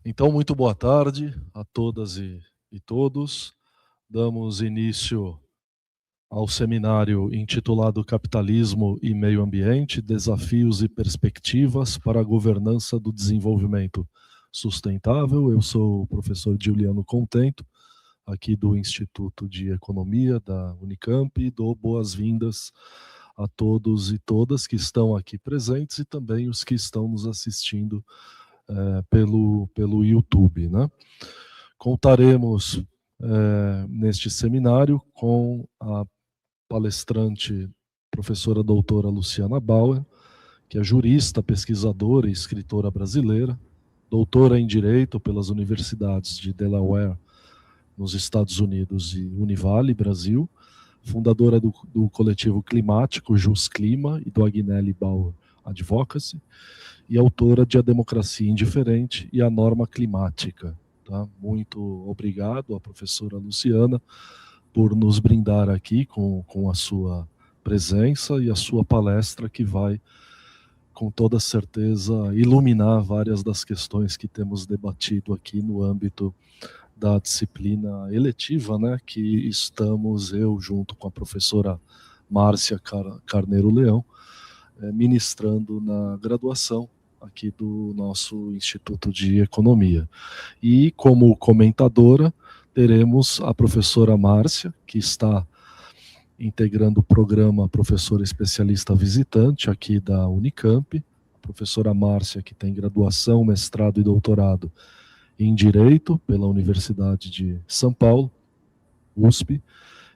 Então, muito boa tarde a todas e todos. Damos início ao seminário intitulado Capitalismo e Meio Ambiente, Desafios e Perspectivas para a Governança do Desenvolvimento Sustentável. Eu sou o professor Giuliano Contento, aqui do Instituto de Economia da Unicamp, e dou boas-vindas a todos e todas que estão aqui presentes e também os que estão nos assistindo pelo YouTube, né? Contaremos neste seminário com a palestrante professora doutora Luciana Bauer, que é jurista, pesquisadora e escritora brasileira, doutora em Direito pelas universidades de Delaware, nos Estados Unidos, e Univale, Brasil, fundadora do coletivo climático Jus Clima e do Agnelli Bauer Advocacy, e autora de A Democracia Indiferente e a Norma Climática. Tá? Muito obrigado à professora Luciana por nos brindar aqui com a sua presença e a sua palestra, que vai, com toda certeza, iluminar várias das questões que temos debatido aqui no âmbito da disciplina eletiva, né, que estamos, eu junto com a professora Márcia Carneiro Leão, ministrando na graduação aqui do nosso Instituto de Economia. E como comentadora, teremos a professora Márcia, que está integrando o programa Professora Especialista Visitante aqui da Unicamp, a professora Márcia, que tem graduação, mestrado e doutorado em Direito pela Universidade de São Paulo, USP,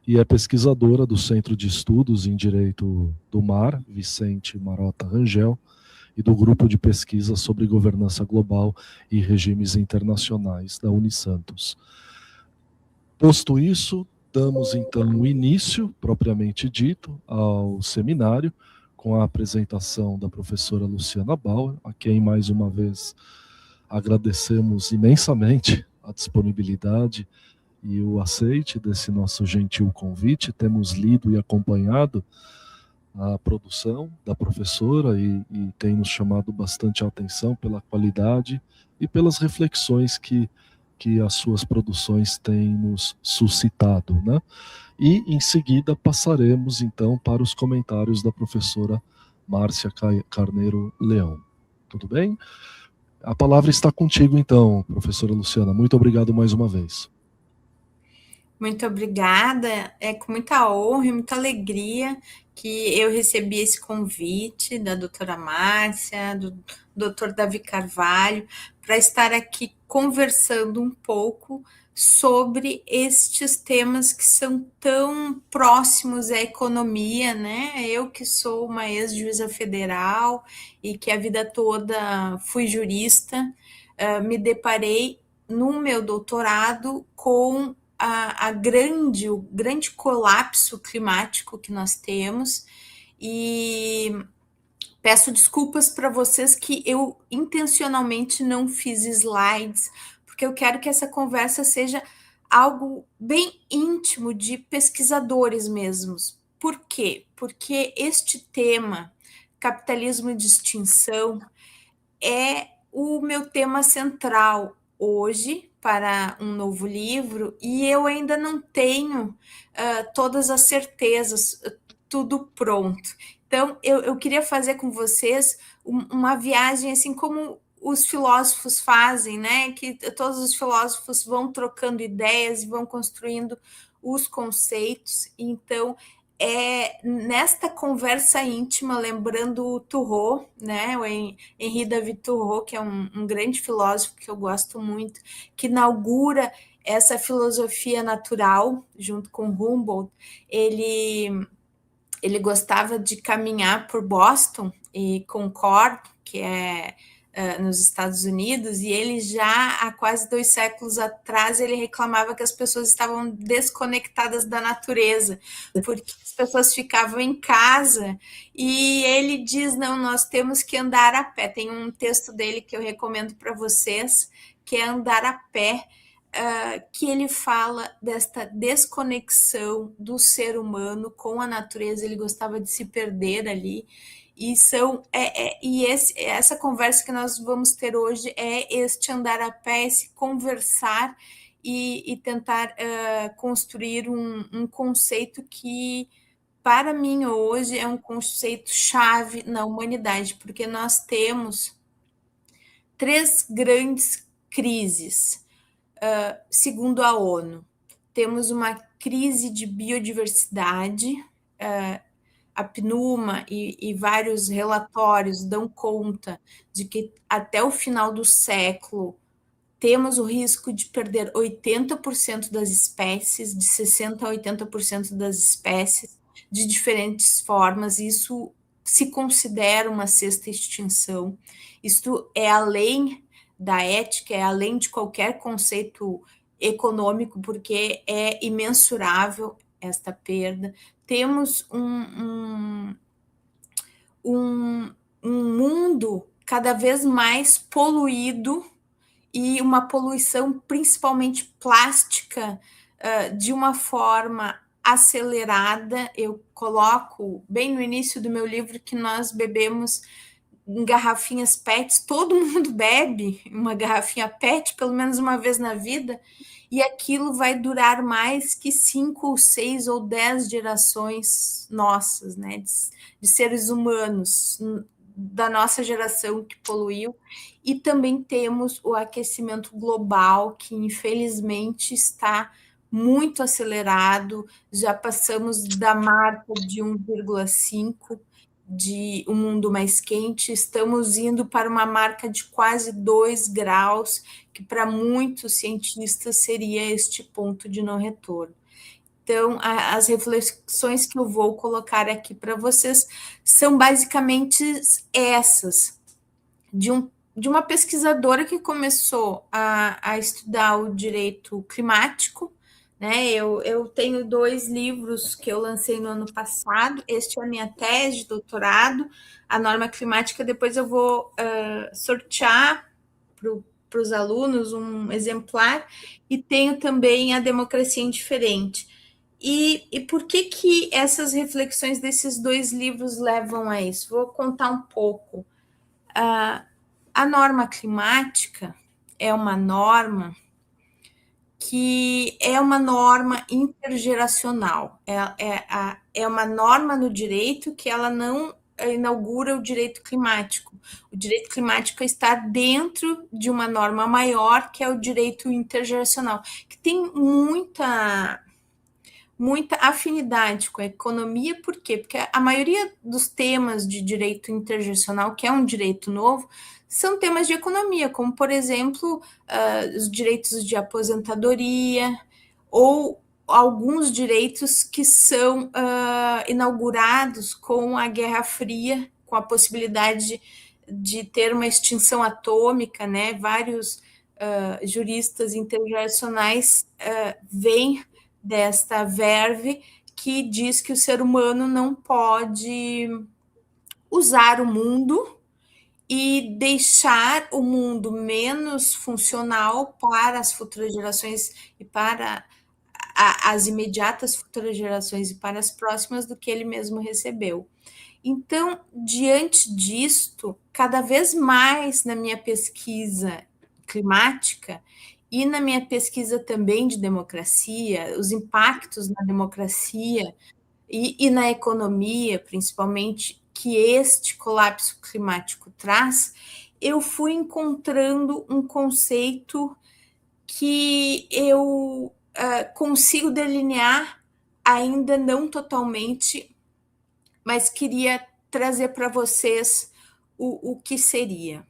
e é pesquisadora do Centro de Estudos em Direito do Mar, Vicente Marota Rangel, e do Grupo de Pesquisa sobre Governança Global e Regimes Internacionais da Unisantos. Posto isso, damos então o início, propriamente dito, ao seminário, com a apresentação da professora Luciana Bauer, a quem mais uma vez agradecemos imensamente a disponibilidade e o aceite desse nosso gentil convite. Temos lido e acompanhado a produção da professora e tem nos chamado bastante a atenção pela qualidade e pelas reflexões que as suas produções têm nos suscitado, né? E em seguida passaremos então para os comentários da professora Márcia Carneiro Leão. Tudo bem? A palavra está contigo então, professora Luciana. Muito obrigado mais uma vez. Muito obrigada. É com muita honra e muita alegria que eu recebi esse convite da doutora Márcia, do doutor Davi Carvalho, para estar aqui conversando um pouco sobre estes temas que são tão próximos à economia, né? Eu que sou uma ex-juíza federal e que a vida toda fui jurista, me deparei no meu doutorado com o grande colapso climático que nós temos, e peço desculpas para vocês que eu intencionalmente não fiz slides, porque eu quero que essa conversa seja algo bem íntimo de pesquisadores mesmos. Por quê? Porque este tema, capitalismo de extinção, é o meu tema central hoje para um novo livro, e eu ainda não tenho todas as certezas, tudo pronto. Então, eu queria fazer com vocês uma viagem assim como os filósofos fazem, né? Que todos os filósofos vão trocando ideias e vão construindo os conceitos. Então, nesta conversa íntima, lembrando o Thoreau, né, o Henri David Thoreau, que é um grande filósofo que eu gosto muito, que inaugura essa filosofia natural junto com Humboldt. Ele gostava de caminhar por Boston e Concord, que é nos Estados Unidos, e ele já há quase 2 séculos atrás ele reclamava que as pessoas estavam desconectadas da natureza, porque as pessoas ficavam em casa, e ele diz, não, nós temos que andar a pé. Tem um texto dele que eu recomendo para vocês, que é Andar a Pé, que ele fala desta desconexão do ser humano com a natureza. Ele gostava de se perder ali, Essa conversa que nós vamos ter hoje é este andar a pé, esse conversar e tentar construir um conceito que, para mim, hoje é um conceito chave na humanidade, porque nós temos três grandes crises, segundo a ONU. Temos uma crise de biodiversidade, a PNUMA e vários relatórios dão conta de que até o final do século temos o risco de perder 80% das espécies, de 60% a 80% das espécies, de diferentes formas. Isso se considera uma sexta extinção. Isto é além da ética, é além de qualquer conceito econômico, porque é imensurável esta perda. Temos um mundo cada vez mais poluído e uma poluição principalmente plástica de uma forma acelerada. Eu coloco bem no início do meu livro que nós bebemos em garrafinhas PETs, todo mundo bebe uma garrafinha PET pelo menos uma vez na vida, e aquilo vai durar mais que 5 ou 6 ou 10 gerações nossas, né, de seres humanos da nossa geração que poluiu. E também temos o aquecimento global, que infelizmente está muito acelerado, já passamos da marca de 1,5 de um mundo mais quente, estamos indo para uma marca de quase 2 graus, que para muitos cientistas seria este ponto de não retorno. Então, as reflexões que eu vou colocar aqui para vocês são basicamente essas, de uma pesquisadora que começou a estudar o direito climático, né? Eu tenho 2 livros que eu lancei no ano passado. Este é a minha tese de doutorado, a norma climática. Depois eu vou sortear para os alunos um exemplar. E tenho também a democracia indiferente. E por que essas reflexões desses 2 livros levam a isso? Vou contar um pouco. A norma climática é uma norma que é uma norma intergeracional, é uma norma no direito que ela não inaugura o direito climático. O direito climático está dentro de uma norma maior, que é o direito intergeracional, que tem muita afinidade com a economia. Por quê? Porque a maioria dos temas de direito intergeracional, que é um direito novo, são temas de economia, como, por exemplo, os direitos de aposentadoria ou alguns direitos que são inaugurados com a Guerra Fria, com a possibilidade de ter uma extinção atômica, né? Vários juristas intergeracionais veem desta verve que diz que o ser humano não pode usar o mundo e deixar o mundo menos funcional para as futuras gerações e para as imediatas futuras gerações e para as próximas do que ele mesmo recebeu. Então, diante disto, cada vez mais na minha pesquisa climática e na minha pesquisa também de democracia, os impactos na democracia e na economia, principalmente, que este colapso climático traz, eu fui encontrando um conceito que eu consigo delinear, ainda não totalmente, mas queria trazer para vocês o que seria.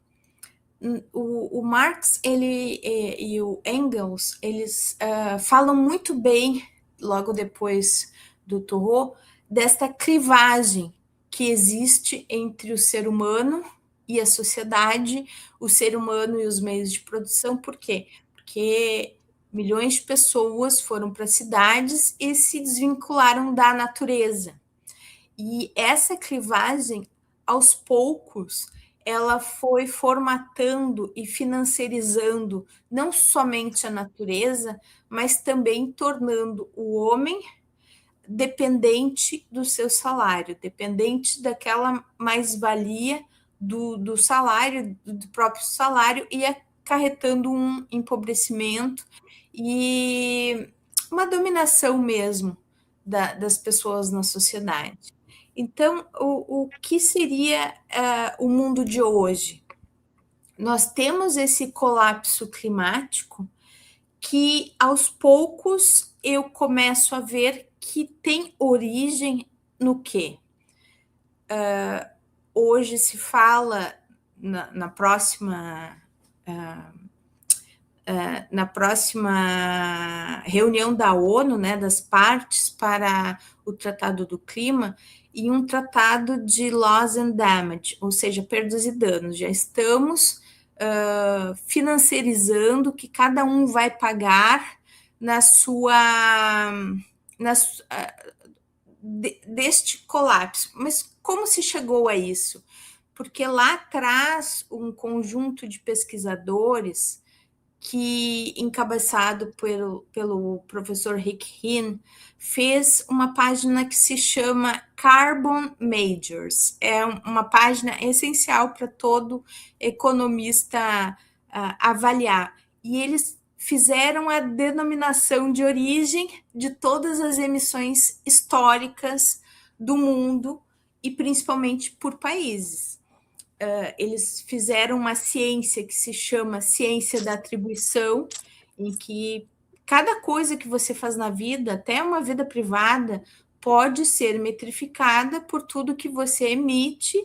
O Marx e o Engels, eles falam muito bem, logo depois do Thoreau, desta clivagem que existe entre o ser humano e a sociedade, o ser humano e os meios de produção. Por quê? Porque milhões de pessoas foram para cidades e se desvincularam da natureza. E essa clivagem, aos poucos, ela foi formatando e financiarizando não somente a natureza, mas também tornando o homem dependente do seu salário, dependente daquela mais-valia do salário, do próprio salário, e acarretando um empobrecimento e uma dominação mesmo das pessoas na sociedade. Então, o que seria o mundo de hoje? Nós temos esse colapso climático que, aos poucos, eu começo a ver que tem origem no quê? Hoje se fala na próxima reunião da ONU, né, das partes para o Tratado do Clima, e um tratado de loss and damage, ou seja, perdas e danos. Já estamos financiarizando que cada um vai pagar deste colapso. Mas como se chegou a isso? Porque lá atrás um conjunto de pesquisadores que, encabeçado pelo professor Rick Hinn, fez uma página que se chama Carbon Majors. É uma página essencial para todo economista avaliar. E eles fizeram a denominação de origem de todas as emissões históricas do mundo, e principalmente por países. Eles fizeram uma ciência que se chama ciência da atribuição, em que cada coisa que você faz na vida, até uma vida privada, pode ser metrificada por tudo que você emite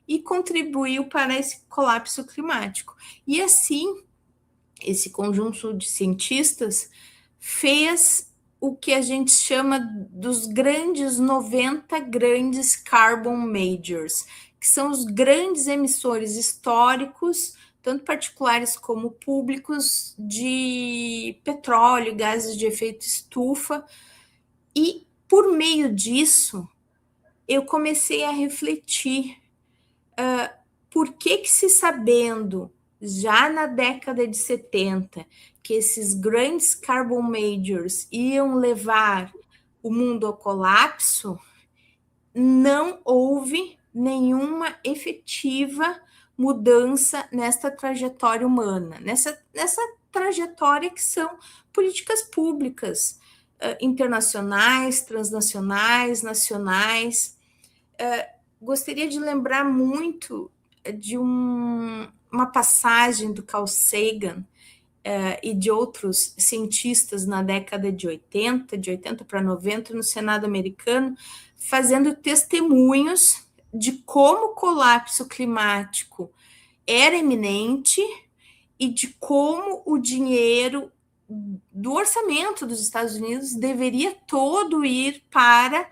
e contribuiu para esse colapso climático. E assim, esse conjunto de cientistas fez o que a gente chama dos grandes 90 grandes carbon majors, que são os grandes emissores históricos, tanto particulares como públicos, de petróleo, gases de efeito estufa. E, por meio disso, eu comecei a refletir por que se sabendo, já na década de 70, que esses grandes carbon majors iam levar o mundo ao colapso, não houve nenhuma efetiva mudança nesta trajetória humana, nessa trajetória que são políticas públicas, internacionais, transnacionais, nacionais. Gostaria de lembrar muito de uma passagem do Carl Sagan e de outros cientistas na década de 80 para 90, no Senado americano, fazendo testemunhos de como o colapso climático era iminente e de como o dinheiro do orçamento dos Estados Unidos deveria todo ir para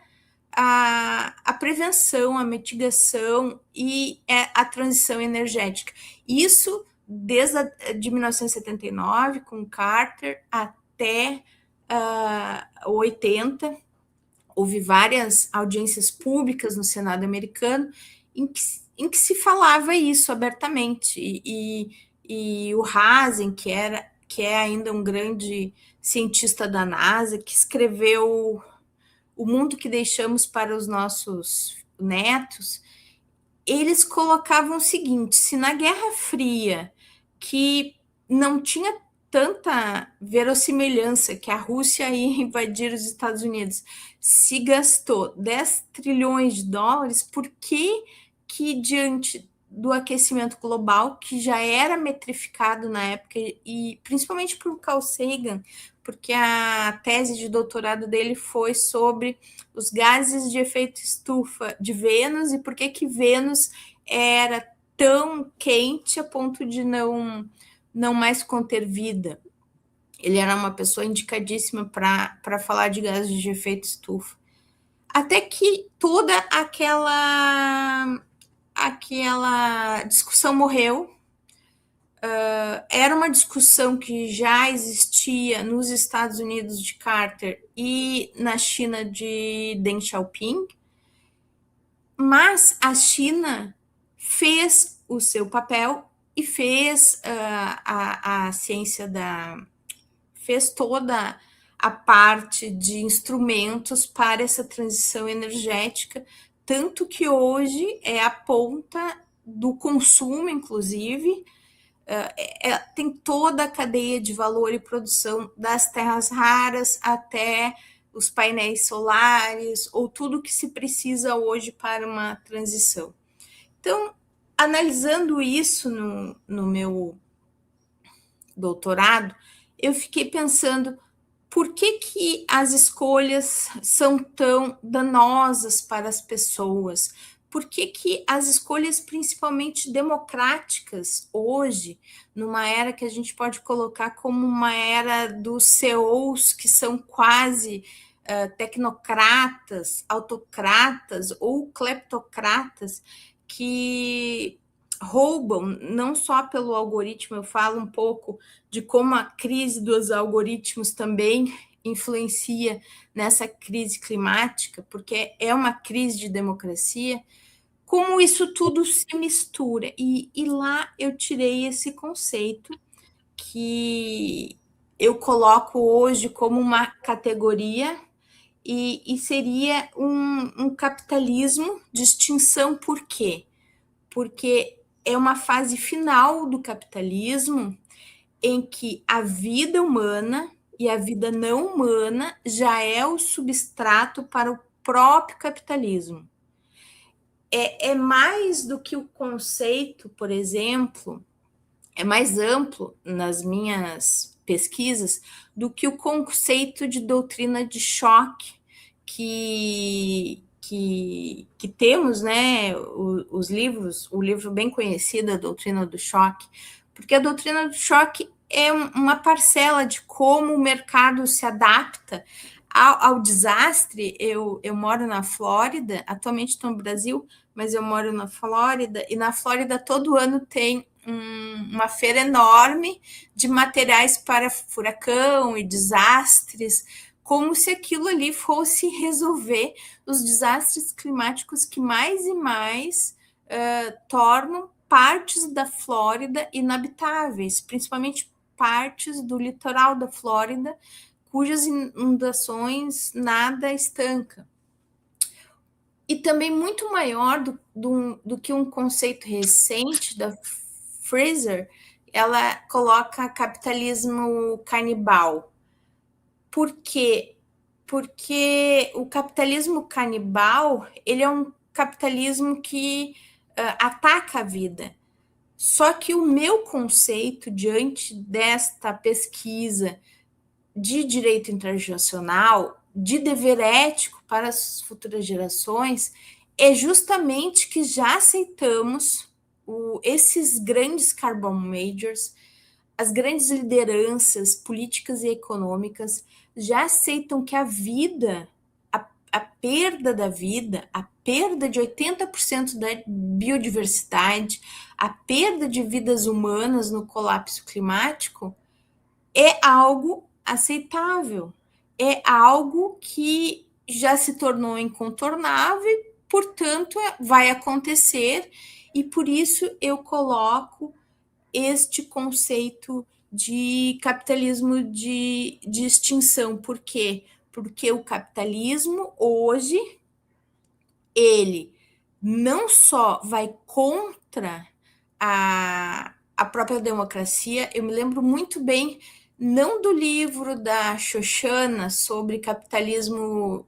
a prevenção, a mitigação e a transição energética. Isso desde de 1979, com Carter, até 80, houve várias audiências públicas no Senado americano em que se falava isso abertamente. E o Hazen, que é ainda um grande cientista da NASA, que escreveu O Mundo que Deixamos para os Nossos Netos, eles colocavam o seguinte: se na Guerra Fria, que não tinha tanta verossimilhança que a Rússia ia invadir os Estados Unidos, se gastou 10 trilhões de dólares, por que diante do aquecimento global, que já era metrificado na época, e principalmente por Carl Sagan, porque a tese de doutorado dele foi sobre os gases de efeito estufa de Vênus e por que Vênus era tão quente a ponto de não mais conter vida. Ele era uma pessoa indicadíssima para falar de gases de efeito estufa. Até que toda aquela discussão morreu. Era uma discussão que já existia nos Estados Unidos de Carter e na China de Deng Xiaoping, mas a China fez o seu papel e fez a ciência fez toda a parte de instrumentos para essa transição energética, tanto que hoje é a ponta do consumo, inclusive, tem toda a cadeia de valor e produção, das terras raras até os painéis solares, ou tudo que se precisa hoje para uma transição. Então, analisando isso no meu doutorado, eu fiquei pensando por que as escolhas são tão danosas para as pessoas? Por que as escolhas, principalmente democráticas, hoje, numa era que a gente pode colocar como uma era dos CEOs, que são quase tecnocratas, autocratas ou cleptocratas, que roubam, não só pelo algoritmo, eu falo um pouco de como a crise dos algoritmos também influencia nessa crise climática, porque é uma crise de democracia, como isso tudo se mistura. E lá eu tirei esse conceito que eu coloco hoje como uma categoria e seria um capitalismo de extinção. Por quê? Porque é uma fase final do capitalismo em que a vida humana e a vida não humana já é o substrato para o próprio capitalismo. É mais do que o conceito, por exemplo, é mais amplo nas minhas pesquisas do que o conceito de doutrina de choque que temos, né, os livros, o livro bem conhecido, a doutrina do choque, porque a doutrina do choque é uma parcela de como o mercado se adapta ao desastre. Eu moro na Flórida, atualmente estou no Brasil, mas eu moro na Flórida, e na Flórida todo ano tem uma feira enorme de materiais para furacão e desastres, como se aquilo ali fosse resolver os desastres climáticos que mais e mais tornam partes da Flórida inabitáveis, principalmente partes do litoral da Flórida, cujas inundações nada estanca. E também muito maior do que um conceito recente da Fraser, ela coloca capitalismo canibal. Por quê? Porque o capitalismo canibal, ele é um capitalismo que ataca a vida. Só que o meu conceito, diante desta pesquisa de direito internacional, de dever ético para as futuras gerações, é justamente que já aceitamos esses grandes carbon majors, as grandes lideranças políticas e econômicas já aceitam que a vida, a perda da vida, a perda de 80% da biodiversidade, a perda de vidas humanas no colapso climático é algo aceitável, é algo que já se tornou incontornável, portanto, vai acontecer, e por isso eu coloco este conceito de capitalismo de extinção. Por quê? Porque o capitalismo hoje, ele não só vai contra a própria democracia. Eu me lembro muito bem, não do livro da Shoshana sobre capitalismo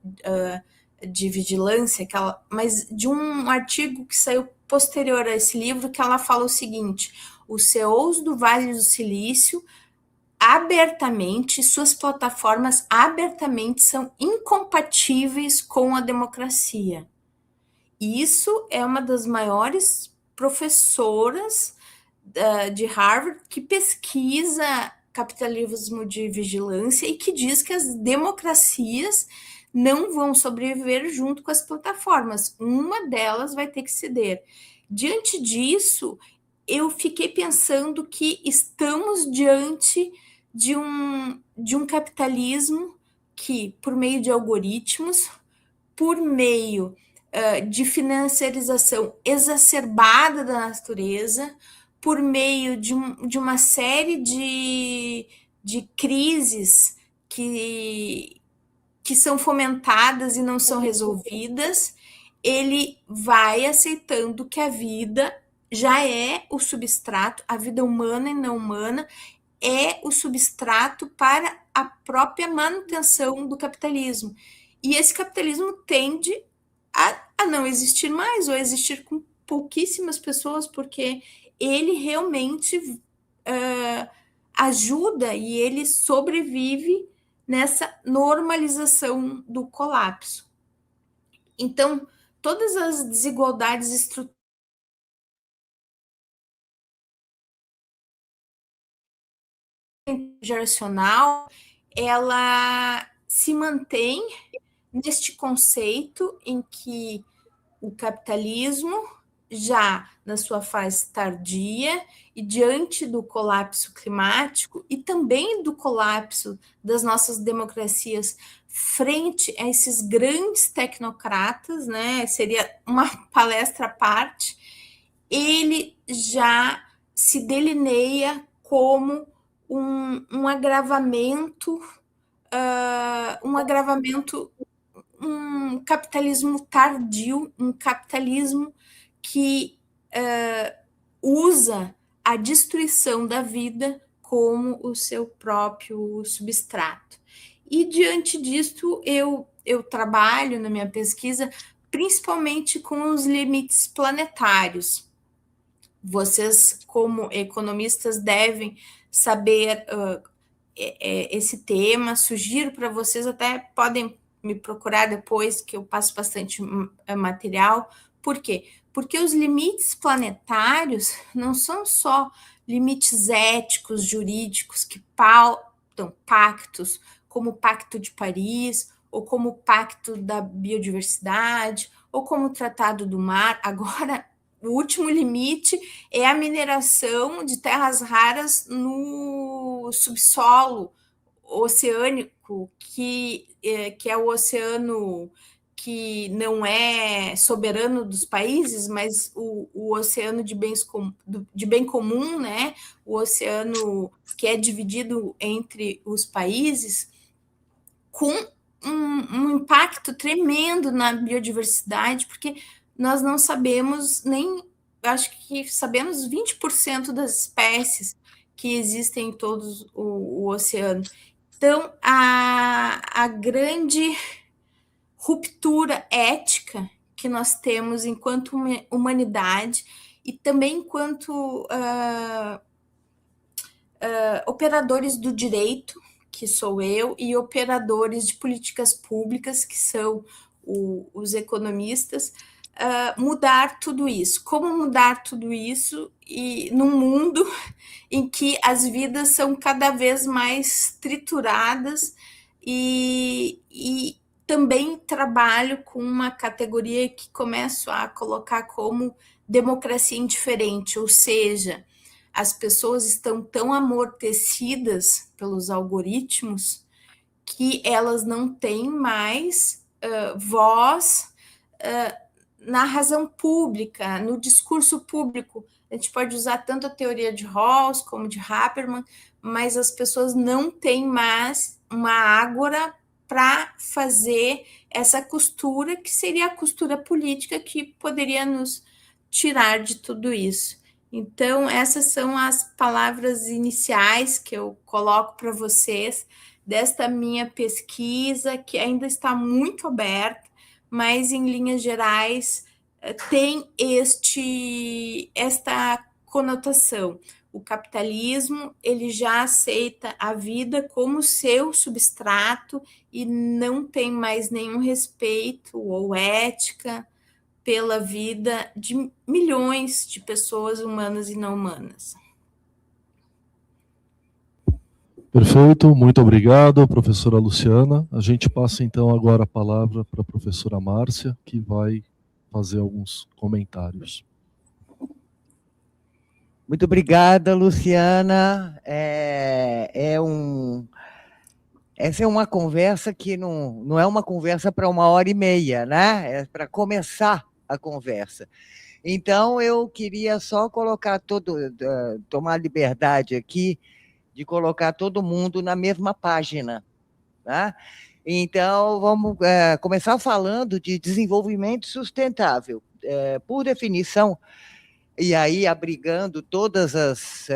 de vigilância, mas de um artigo que saiu posterior a esse livro, que ela fala o seguinte: os CEOs do Vale do Silício abertamente, suas plataformas abertamente são incompatíveis com a democracia. Isso é uma das maiores professoras de Harvard que pesquisa capitalismo de vigilância e que diz que as democracias não vão sobreviver junto com as plataformas. Uma delas vai ter que ceder. Diante disso, eu fiquei pensando que estamos diante de um capitalismo que, por meio de algoritmos, por meio de financiarização exacerbada da natureza, por meio de uma série de crises que são fomentadas e não são resolvidas, ele vai aceitando que a vida já é o substrato, a vida humana e não humana é o substrato para a própria manutenção do capitalismo. E esse capitalismo tende a não existir mais, ou a existir com pouquíssimas pessoas, porque ele realmente ajuda e ele sobrevive nessa normalização do colapso. Então, todas as desigualdades estruturais geracional, ela se mantém neste conceito em que o capitalismo, já na sua fase tardia e diante do colapso climático e também do colapso das nossas democracias frente a esses grandes tecnocratas, né? Seria uma palestra à parte, ele já se delineia como um agravamento, um capitalismo tardio, um capitalismo que usa a destruição da vida como o seu próprio substrato. E diante disso, eu trabalho na minha pesquisa principalmente com os limites planetários. Vocês, como economistas, devem saber esse tema. Sugiro para vocês, até podem me procurar depois, que eu passo bastante material. Por quê? Porque os limites planetários não são só limites éticos, jurídicos, que pautam pactos, como o Pacto de Paris, ou como o Pacto da Biodiversidade, ou como o Tratado do Mar. Agora, o último limite é a mineração de terras raras no subsolo oceânico, que é o oceano que não é soberano dos países, mas o oceano de bem comum, né? O oceano que é dividido entre os países, com um impacto tremendo na biodiversidade, porque nós não sabemos nem, acho que sabemos 20% das espécies que existem em todo o oceano. Então, a grande ruptura ética que nós temos enquanto humanidade e também enquanto operadores do direito, que sou eu, e operadores de políticas públicas, que são os economistas, mudar tudo isso. Como mudar tudo isso e num mundo em que as vidas são cada vez mais trituradas e também trabalho com uma categoria que começo a colocar como democracia indiferente, ou seja, as pessoas estão tão amortecidas pelos algoritmos que elas não têm mais voz na razão pública, no discurso público. A gente pode usar tanto a teoria de Rawls como de Habermas, mas as pessoas não têm mais uma ágora para fazer essa costura, que seria a costura política que poderia nos tirar de tudo isso. Então, essas são as palavras iniciais que eu coloco para vocês desta minha pesquisa, que ainda está muito aberta, mas em linhas gerais tem esta conotação. O capitalismo, ele já aceita a vida como seu substrato e não tem mais nenhum respeito ou ética pela vida de milhões de pessoas humanas e não humanas. Perfeito, muito obrigado, professora Luciana. A gente passa então agora a palavra para a professora Márcia, que vai fazer alguns comentários. Muito obrigada, Luciana. Essa é uma conversa que não é uma conversa para 1h30, né? É para começar a conversa. Então, eu queria só colocar tomar liberdade aqui de colocar todo mundo na mesma página, né? Então, vamos começar falando de desenvolvimento sustentável. Por definição, e aí abrigando todas as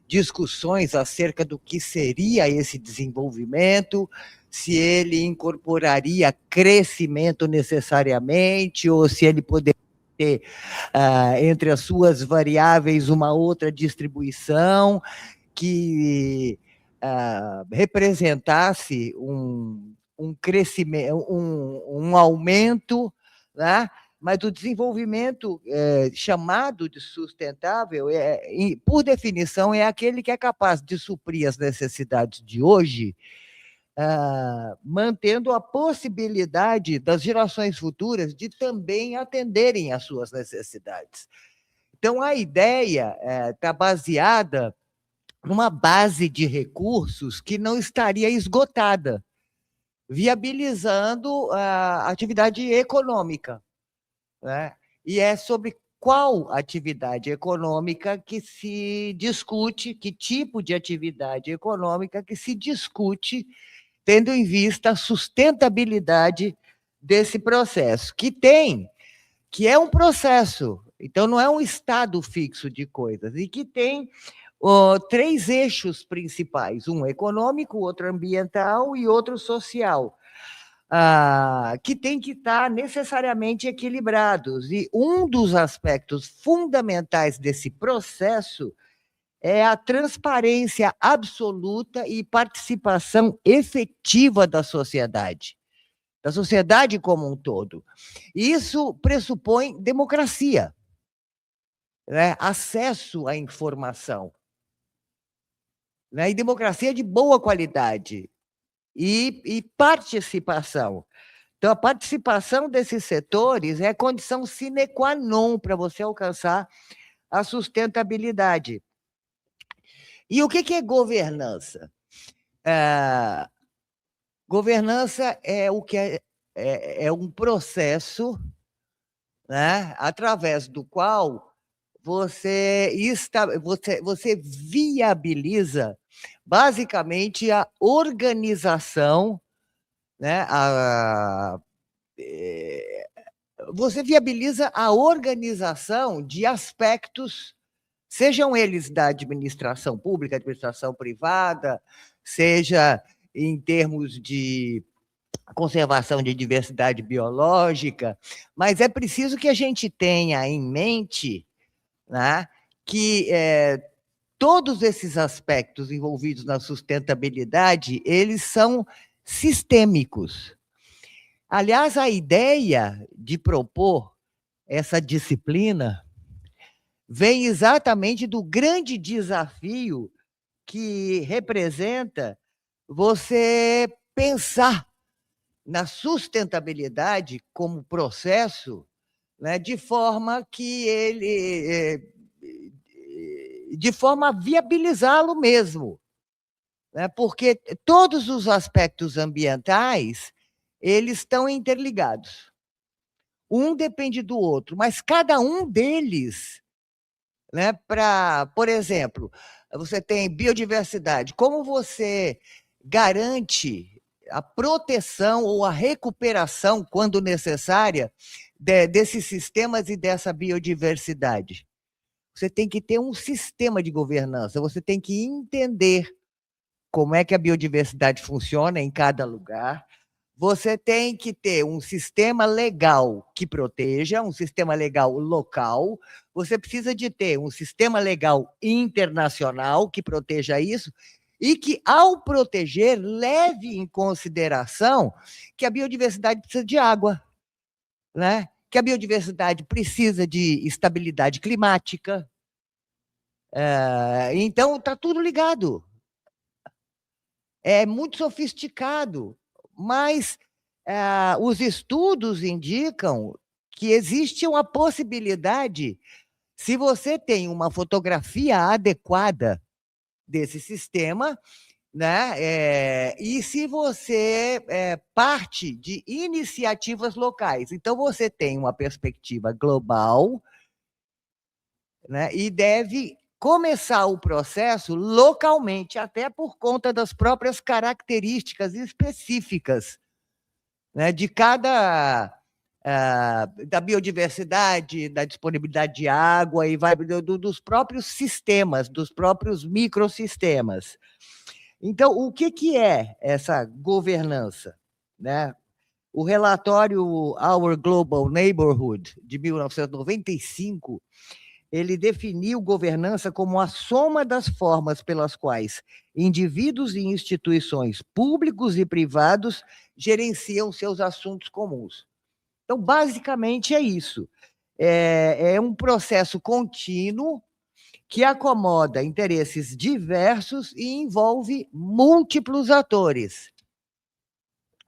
discussões acerca do que seria esse desenvolvimento, se ele incorporaria crescimento necessariamente, ou se ele poderia ter, entre as suas variáveis, uma outra distribuição que representasse um crescimento, um aumento, né? Mas o desenvolvimento chamado de sustentável, por definição, é aquele que é capaz de suprir as necessidades de hoje, mantendo a possibilidade das gerações futuras de também atenderem às suas necessidades. Então, a ideia está baseada numa base de recursos que não estaria esgotada, viabilizando a atividade econômica, né? E é sobre qual atividade econômica que se discute, que tipo de atividade econômica que se discute, tendo em vista a sustentabilidade desse processo, que é um processo, então não é um estado fixo de coisas, e que tem 3 eixos principais, um econômico, outro ambiental e outro social, que tem que estar necessariamente equilibrados. E um dos aspectos fundamentais desse processo é a transparência absoluta e participação efetiva da sociedade como um todo. Isso pressupõe democracia, né? Acesso à informação, né? E democracia de boa qualidade e participação. Então, a participação desses setores é condição sine qua non para você alcançar a sustentabilidade. E o que é governança? Governança é o que é um processo, né, através do qual você viabiliza basicamente a organização, né, você viabiliza a organização de aspectos, sejam eles da administração pública, administração privada, seja em termos de conservação de diversidade biológica, mas é preciso que a gente tenha em mente, né, que todos esses aspectos envolvidos na sustentabilidade, eles são sistêmicos. Aliás, a ideia de propor essa disciplina vem exatamente do grande desafio que representa você pensar na sustentabilidade como processo, né, de forma a viabilizá-lo mesmo, né, porque todos os aspectos ambientais, eles estão interligados. Um depende do outro, mas cada um deles, né, por exemplo, você tem biodiversidade. Como você garante a proteção ou a recuperação, quando necessária, desses sistemas e dessa biodiversidade? Você tem que ter um sistema de governança, você tem que entender como é que a biodiversidade funciona em cada lugar, você tem que ter um sistema legal que proteja, um sistema legal local, você precisa de ter um sistema legal internacional que proteja isso, e que, ao proteger, leve em consideração que a biodiversidade precisa de água, né? Que a biodiversidade precisa de estabilidade climática. Então, está tudo ligado. É muito sofisticado, mas os estudos indicam que existe uma possibilidade, se você tem uma fotografia adequada desse sistema, né, e se você parte de iniciativas locais. Então, você tem uma perspectiva global, né, e deve começar o processo localmente, até por conta das próprias características específicas, né, de cada da biodiversidade, da disponibilidade de água e vai dos próprios sistemas, dos próprios microsistemas. Então, o que é essa governança, né? O relatório Our Global Neighborhood, de 1995, ele definiu governança como a soma das formas pelas quais indivíduos e instituições públicos e privados gerenciam seus assuntos comuns. Então, basicamente, é isso. É um processo contínuo que acomoda interesses diversos e envolve múltiplos atores.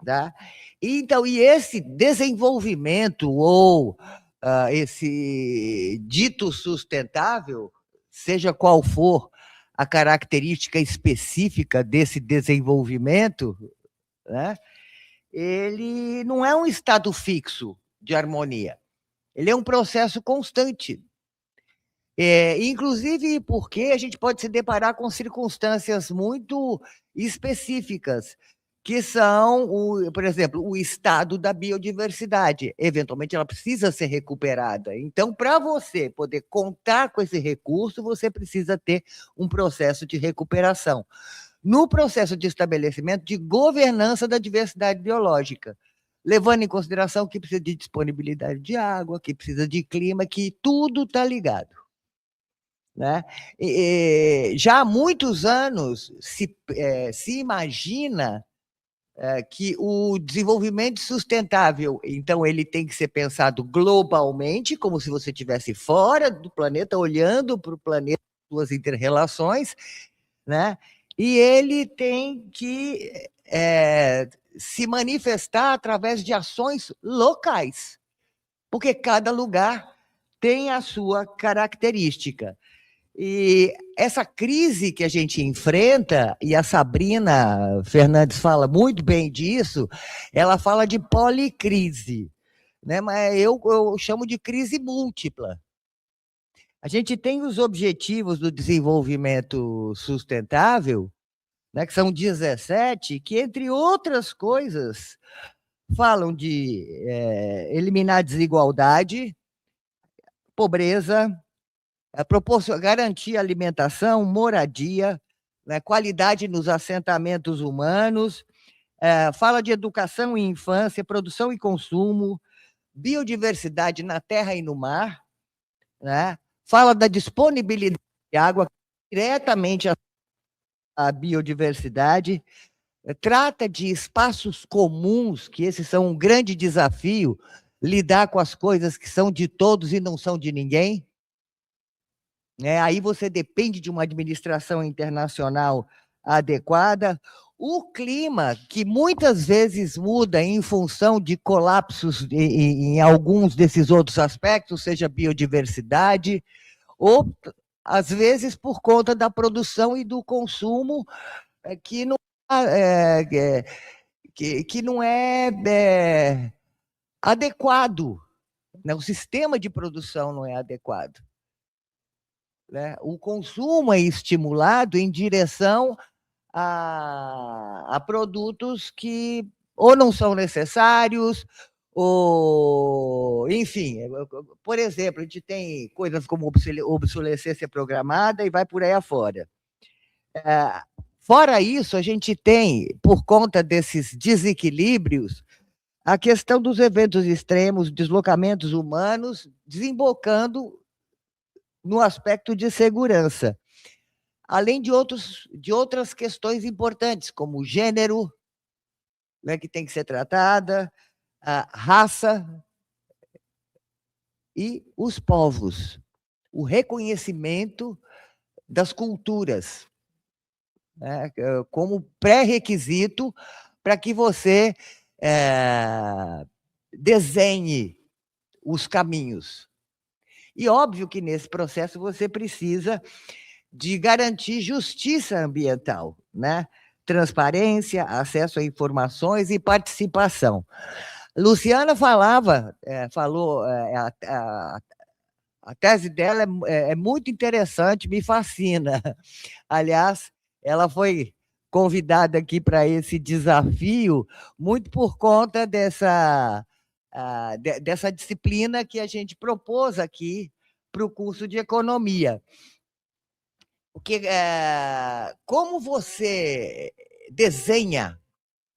Tá? Então, e esse desenvolvimento ou esse dito sustentável, seja qual for a característica específica desse desenvolvimento, né, ele não é um estado fixo de harmonia, ele é um processo constante. Inclusive porque a gente pode se deparar com circunstâncias muito específicas, que são, por exemplo, o estado da biodiversidade. Eventualmente, ela precisa ser recuperada. Então, para você poder contar com esse recurso, você precisa ter um processo de recuperação. No processo de estabelecimento de governança da diversidade biológica, levando em consideração que precisa de disponibilidade de água, que precisa de clima, que tudo está ligado. Né? Já há muitos anos se imagina que o desenvolvimento sustentável, então, ele tem que ser pensado globalmente, como se você estivesse fora do planeta, olhando para o planeta, suas inter-relações, né? E ele tem que se manifestar através de ações locais, porque cada lugar tem a sua característica. E essa crise que a gente enfrenta, e a Sabrina Fernandes fala muito bem disso, ela fala de policrise, né? Mas eu chamo de crise múltipla. A gente tem os objetivos do desenvolvimento sustentável, né, que são 17, que, entre outras coisas, falam de eliminar a desigualdade, pobreza, garantir alimentação, moradia, né, qualidade nos assentamentos humanos, fala de educação e infância, produção e consumo, biodiversidade na terra e no mar, né, fala da disponibilidade de água diretamente à biodiversidade, trata de espaços comuns, que esses são um grande desafio, lidar com as coisas que são de todos e não são de ninguém. Aí você depende de uma administração internacional adequada. O clima, que muitas vezes muda em função de colapsos em alguns desses outros aspectos, seja biodiversidade, ou, às vezes, por conta da produção e do consumo, que não é adequado, né? O sistema de produção não é adequado. Né? O consumo é estimulado em direção a produtos que ou não são necessários, ou, enfim, por exemplo, a gente tem coisas como obsolescência programada e vai por aí afora. Fora isso, a gente tem, por conta desses desequilíbrios, a questão dos eventos extremos, deslocamentos humanos, desembocando no aspecto de segurança, além de outras questões importantes, como o gênero, né, que tem que ser tratada, a raça e os povos, o reconhecimento das culturas, né, como pré-requisito para que você desenhe os caminhos. E óbvio que nesse processo você precisa de garantir justiça ambiental, né? Transparência, acesso a informações e participação. Luciana falou A tese dela é muito interessante, me fascina. Aliás, ela foi convidada aqui para esse desafio muito por conta dessa disciplina que a gente propôs aqui para o curso de economia. Porque, como você desenha,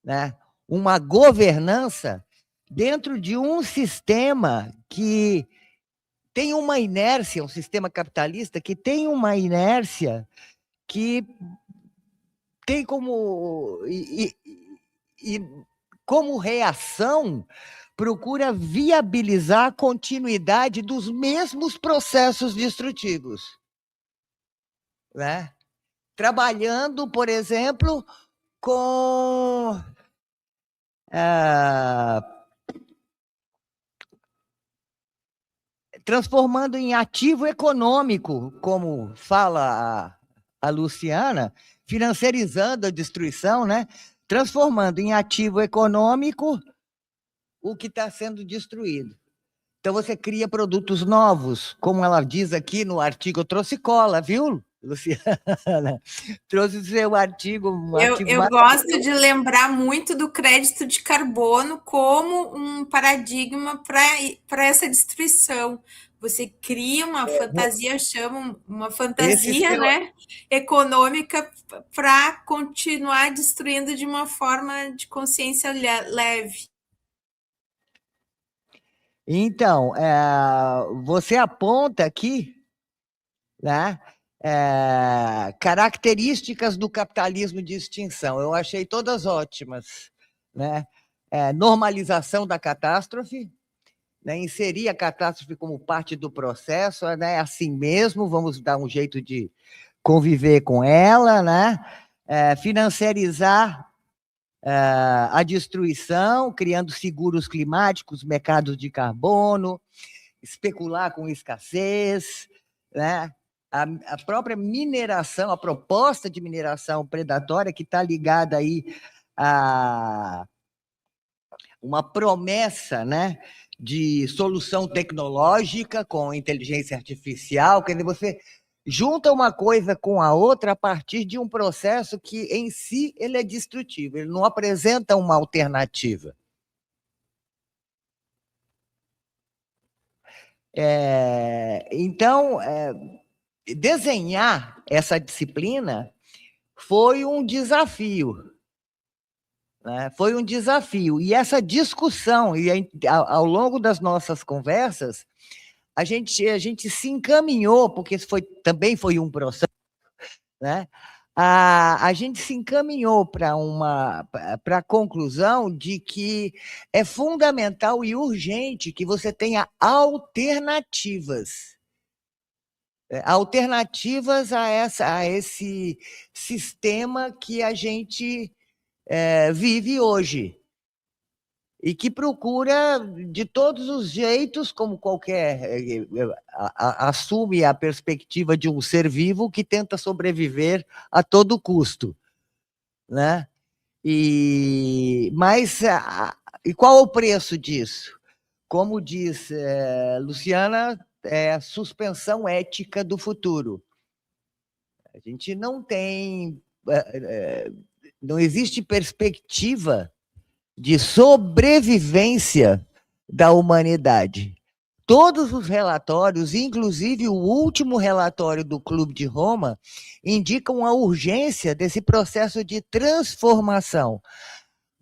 né, uma governança dentro de um sistema que tem uma inércia, um sistema capitalista que tem uma inércia que tem como como reação procura viabilizar a continuidade dos mesmos processos destrutivos, né? Trabalhando, por exemplo, com transformando em ativo econômico, como fala a Luciana, financiarizando a destruição, né? Transformando em ativo econômico o que está sendo destruído. Então, você cria produtos novos, como ela diz aqui no artigo, eu trouxe cola, viu, Luciana? Trouxe o seu artigo. Eu gosto de lembrar muito do crédito de carbono como um paradigma para essa destruição. Você cria uma fantasia, chama uma fantasia, né, econômica para continuar destruindo de uma forma de consciência leve. Então, você aponta aqui, né, características do capitalismo de extinção. Eu achei todas ótimas, né? Normalização da catástrofe, né? Inserir a catástrofe como parte do processo, né? Assim mesmo, vamos dar um jeito de conviver com ela, né? Financiarizar a destruição, criando seguros climáticos, mercados de carbono, especular com escassez, né? A própria mineração, a proposta de mineração predatória que está ligada aí a uma promessa, né, de solução tecnológica com inteligência artificial, quer dizer, você junta uma coisa com a outra a partir de um processo que, em si, ele é destrutivo, ele não apresenta uma alternativa. Então, desenhar essa disciplina foi um desafio, né? Foi um desafio. E essa discussão, e ao longo das nossas conversas, a gente se encaminhou, porque isso também foi um processo, né? A gente se encaminhou para a conclusão de que é fundamental e urgente que você tenha alternativas a esse sistema que a gente vive hoje e que procura, de todos os jeitos, como qualquer... assume a perspectiva de um ser vivo que tenta sobreviver a todo custo, né? E qual o preço disso? Como diz Luciana, a suspensão ética do futuro. A gente não tem... não existe perspectiva de sobrevivência da humanidade. Todos os relatórios, inclusive o último relatório do Clube de Roma, indicam a urgência desse processo de transformação.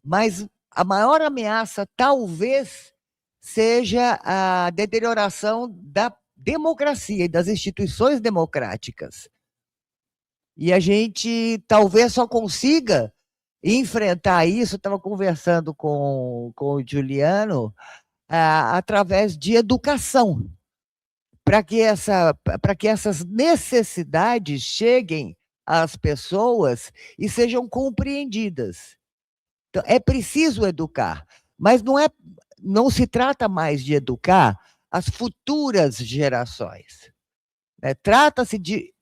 Mas a maior ameaça, talvez, seja a deterioração da democracia e das instituições democráticas. E a gente talvez só consiga enfrentar isso, eu estava conversando com o Juliano, através de educação, para que essas necessidades cheguem às pessoas e sejam compreendidas. Então, é preciso educar, mas não se trata mais de educar as futuras gerações. Trata-se de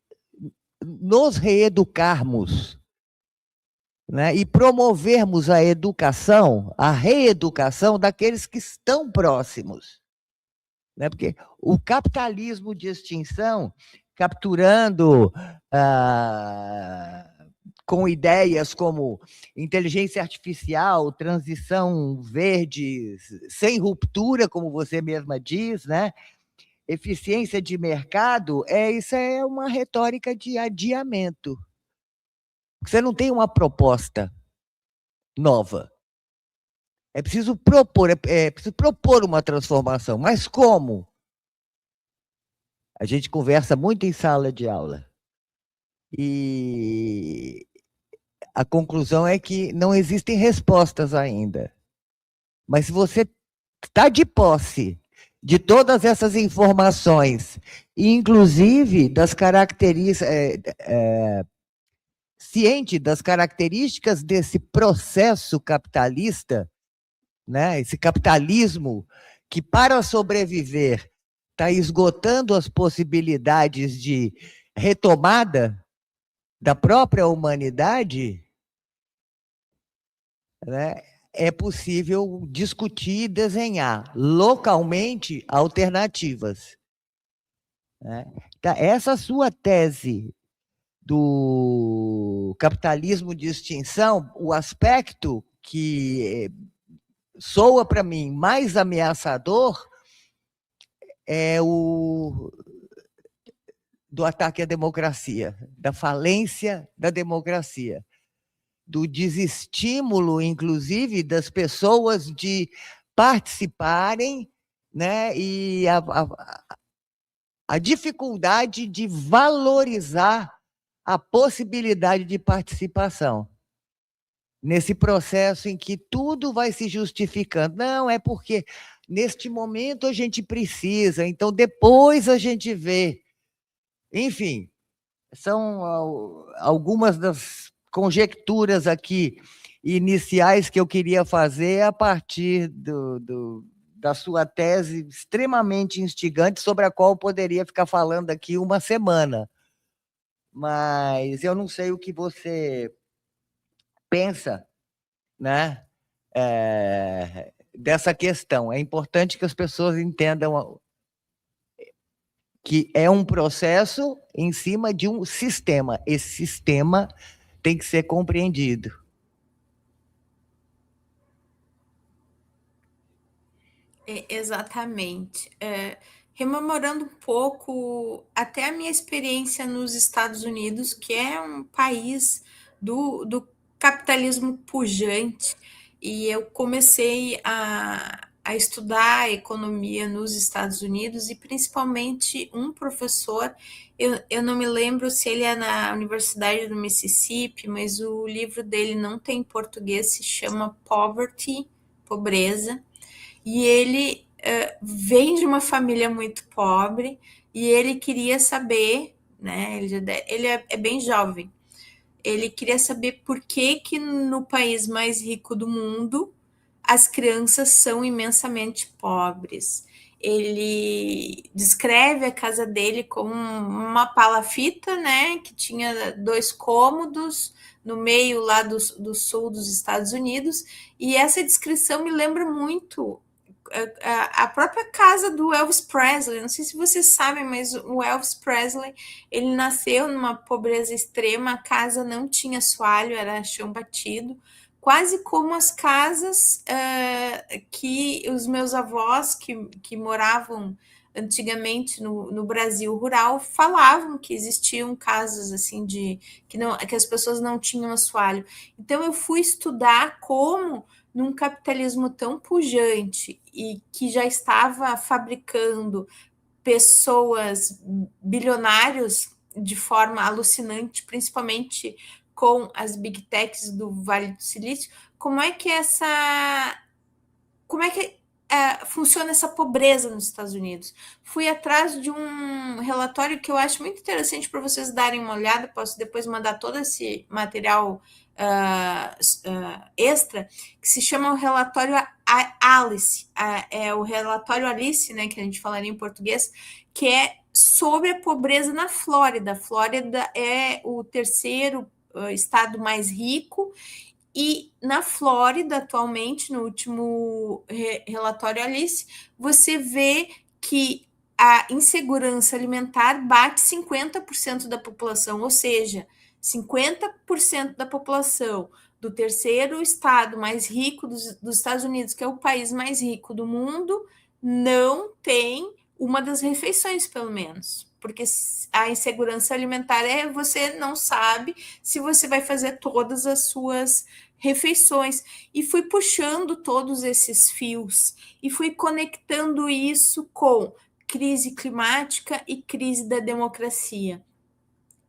nos reeducarmos, né, e promovermos a reeducação daqueles que estão próximos. né? Porque o capitalismo de extinção, capturando com ideias como inteligência artificial, transição verde, sem ruptura, como você mesma diz, né? Eficiência de mercado, isso é uma retórica de adiamento. Você não tem uma proposta nova. É preciso propor uma transformação. Mas como? A gente conversa muito em sala de aula. E a conclusão é que não existem respostas ainda. Mas se você está de posse de todas essas informações, inclusive das características, ciente das características desse processo capitalista, né? Esse capitalismo que, para sobreviver, está esgotando as possibilidades de retomada da própria humanidade, né? É possível discutir e desenhar localmente alternativas, né? Então, essa sua tese do capitalismo de extinção, o aspecto que soa para mim mais ameaçador é o do ataque à democracia, da falência da democracia, do desestímulo, inclusive, das pessoas de participarem, né, e a dificuldade de valorizar a possibilidade de participação nesse processo em que tudo vai se justificando. Não, é porque neste momento a gente precisa, então depois a gente vê. Enfim, são algumas das conjecturas aqui iniciais que eu queria fazer a partir da sua tese extremamente instigante, sobre a qual eu poderia ficar falando aqui uma semana. Mas eu não sei o que você pensa, né, dessa questão. É importante que as pessoas entendam que é um processo em cima de um sistema. Esse sistema tem que ser compreendido. Exatamente. Rememorando um pouco até a minha experiência nos Estados Unidos, que é um país do capitalismo pujante, e eu comecei a estudar economia nos Estados Unidos, e principalmente um professor, eu não me lembro se ele é na Universidade do Mississippi, mas o livro dele não tem em português, se chama Poverty, Pobreza, e ele vem de uma família muito pobre e ele queria saber, né? Ele é bem jovem. Ele queria saber por que no país mais rico do mundo as crianças são imensamente pobres. Ele descreve a casa dele como uma palafita, né? Que tinha 2 cômodos no meio lá do sul dos Estados Unidos. E essa descrição me lembra muito a própria casa do Elvis Presley. Não sei se vocês sabem, mas o Elvis Presley, ele nasceu numa pobreza extrema, a casa não tinha assoalho, era chão batido, quase como as casas que os meus avós, que moravam antigamente no Brasil rural, falavam que existiam casos assim que as pessoas não tinham assoalho. Então eu fui estudar como num capitalismo tão pujante e que já estava fabricando pessoas bilionários de forma alucinante, principalmente com as big techs do Vale do Silício, como é que funciona essa pobreza nos Estados Unidos? Fui atrás de um relatório que eu acho muito interessante para vocês darem uma olhada, posso depois mandar todo esse material extra, que se chama o relatório Alice, é o relatório Alice, né, que a gente falaria em português, que é sobre a pobreza na Flórida. A Flórida é o terceiro estado mais rico, e na Flórida, atualmente, no último relatório Alice, você vê que a insegurança alimentar bate 50% da população, ou seja, 50% da população do terceiro estado mais rico dos Estados Unidos, que é o país mais rico do mundo, não tem uma das refeições, pelo menos. Porque a insegurança alimentar é você não sabe se você vai fazer todas as suas refeições. E fui puxando todos esses fios e fui conectando isso com crise climática e crise da democracia.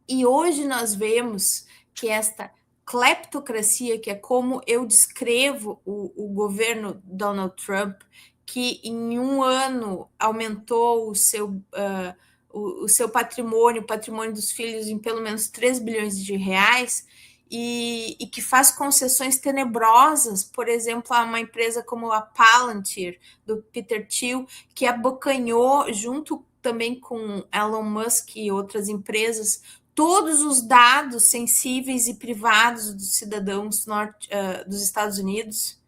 E hoje nós vemos que esta cleptocracia, que é como eu descrevo o governo Donald Trump, que em um ano aumentou o seu patrimônio, o patrimônio dos filhos, em pelo menos 3 bilhões de reais, e que faz concessões tenebrosas, por exemplo, a uma empresa como a Palantir, do Peter Thiel, que abocanhou, junto também com Elon Musk e outras empresas, todos os dados sensíveis e privados dos cidadãos dos Estados Unidos.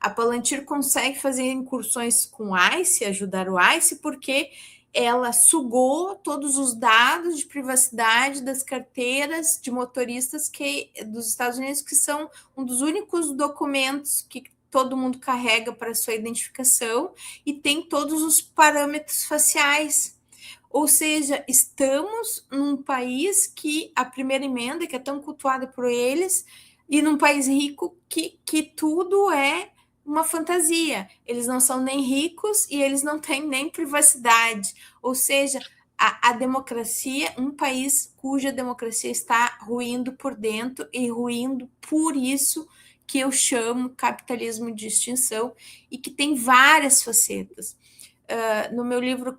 A Palantir consegue fazer incursões com o ICE, ajudar o ICE, porque ela sugou todos os dados de privacidade das carteiras de motoristas dos Estados Unidos, que são um dos únicos documentos que todo mundo carrega para sua identificação, e tem todos os parâmetros faciais. Ou seja, estamos num país que a primeira emenda, que é tão cultuada por eles, e num país rico que tudo é uma fantasia. Eles não são nem ricos e eles não têm nem privacidade. Ou seja, a democracia, um país cuja democracia está ruindo por dentro e ruindo por isso que eu chamo capitalismo de extinção, e que tem várias facetas. No meu livro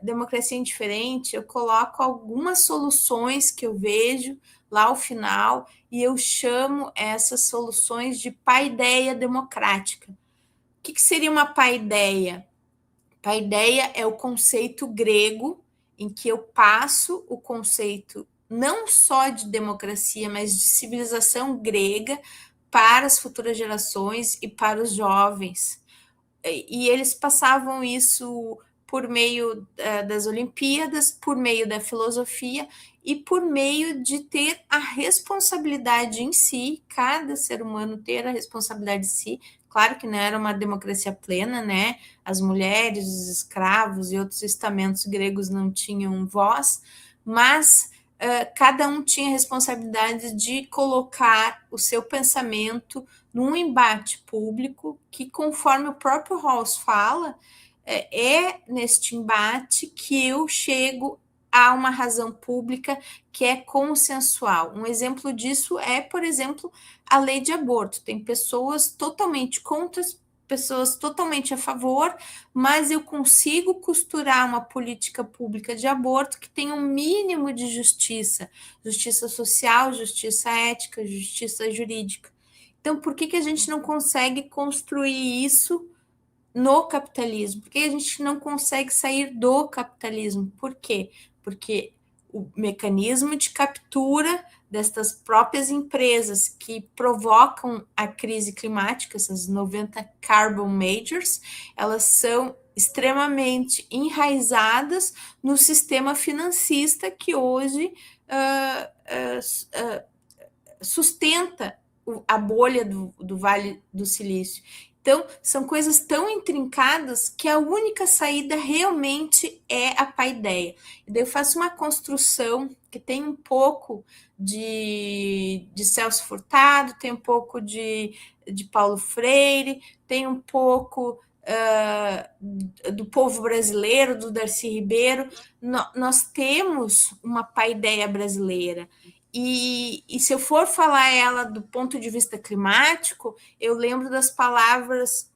Democracia Indiferente, eu coloco algumas soluções que eu vejo lá ao final, e eu chamo essas soluções de paideia democrática. O que seria uma paideia? Paideia é o conceito grego em que eu passo o conceito não só de democracia, mas de civilização grega para as futuras gerações e para os jovens. E eles passavam isso por meio das Olimpíadas, por meio da filosofia e por meio de ter a responsabilidade em si, cada ser humano ter a responsabilidade em si. Claro que não era uma democracia plena, né? As mulheres, os escravos e outros estamentos gregos não tinham voz, mas cada um tinha a responsabilidade de colocar o seu pensamento num embate público que, conforme o próprio Rawls fala, é neste embate que eu chego a uma razão pública que é consensual. Um exemplo disso é, por exemplo, a lei de aborto. Tem pessoas totalmente contra, pessoas totalmente a favor, mas eu consigo costurar uma política pública de aborto que tenha um mínimo de justiça social, justiça ética, justiça jurídica. Então, por que a gente não consegue construir isso no capitalismo? Por que a gente não consegue sair do capitalismo? Por quê? Porque o mecanismo de captura destas próprias empresas que provocam a crise climática, essas 90 carbon majors, elas são extremamente enraizadas no sistema financista que hoje sustenta a bolha do Vale do Silício. Então, são coisas tão intrincadas que a única saída realmente é a paideia. E daí eu faço uma construção que tem um pouco de Celso Furtado, tem um pouco de Paulo Freire, tem um pouco do povo brasileiro, do Darcy Ribeiro. Nós temos uma paideia brasileira. E se eu for falar ela do ponto de vista climático, eu lembro das palavras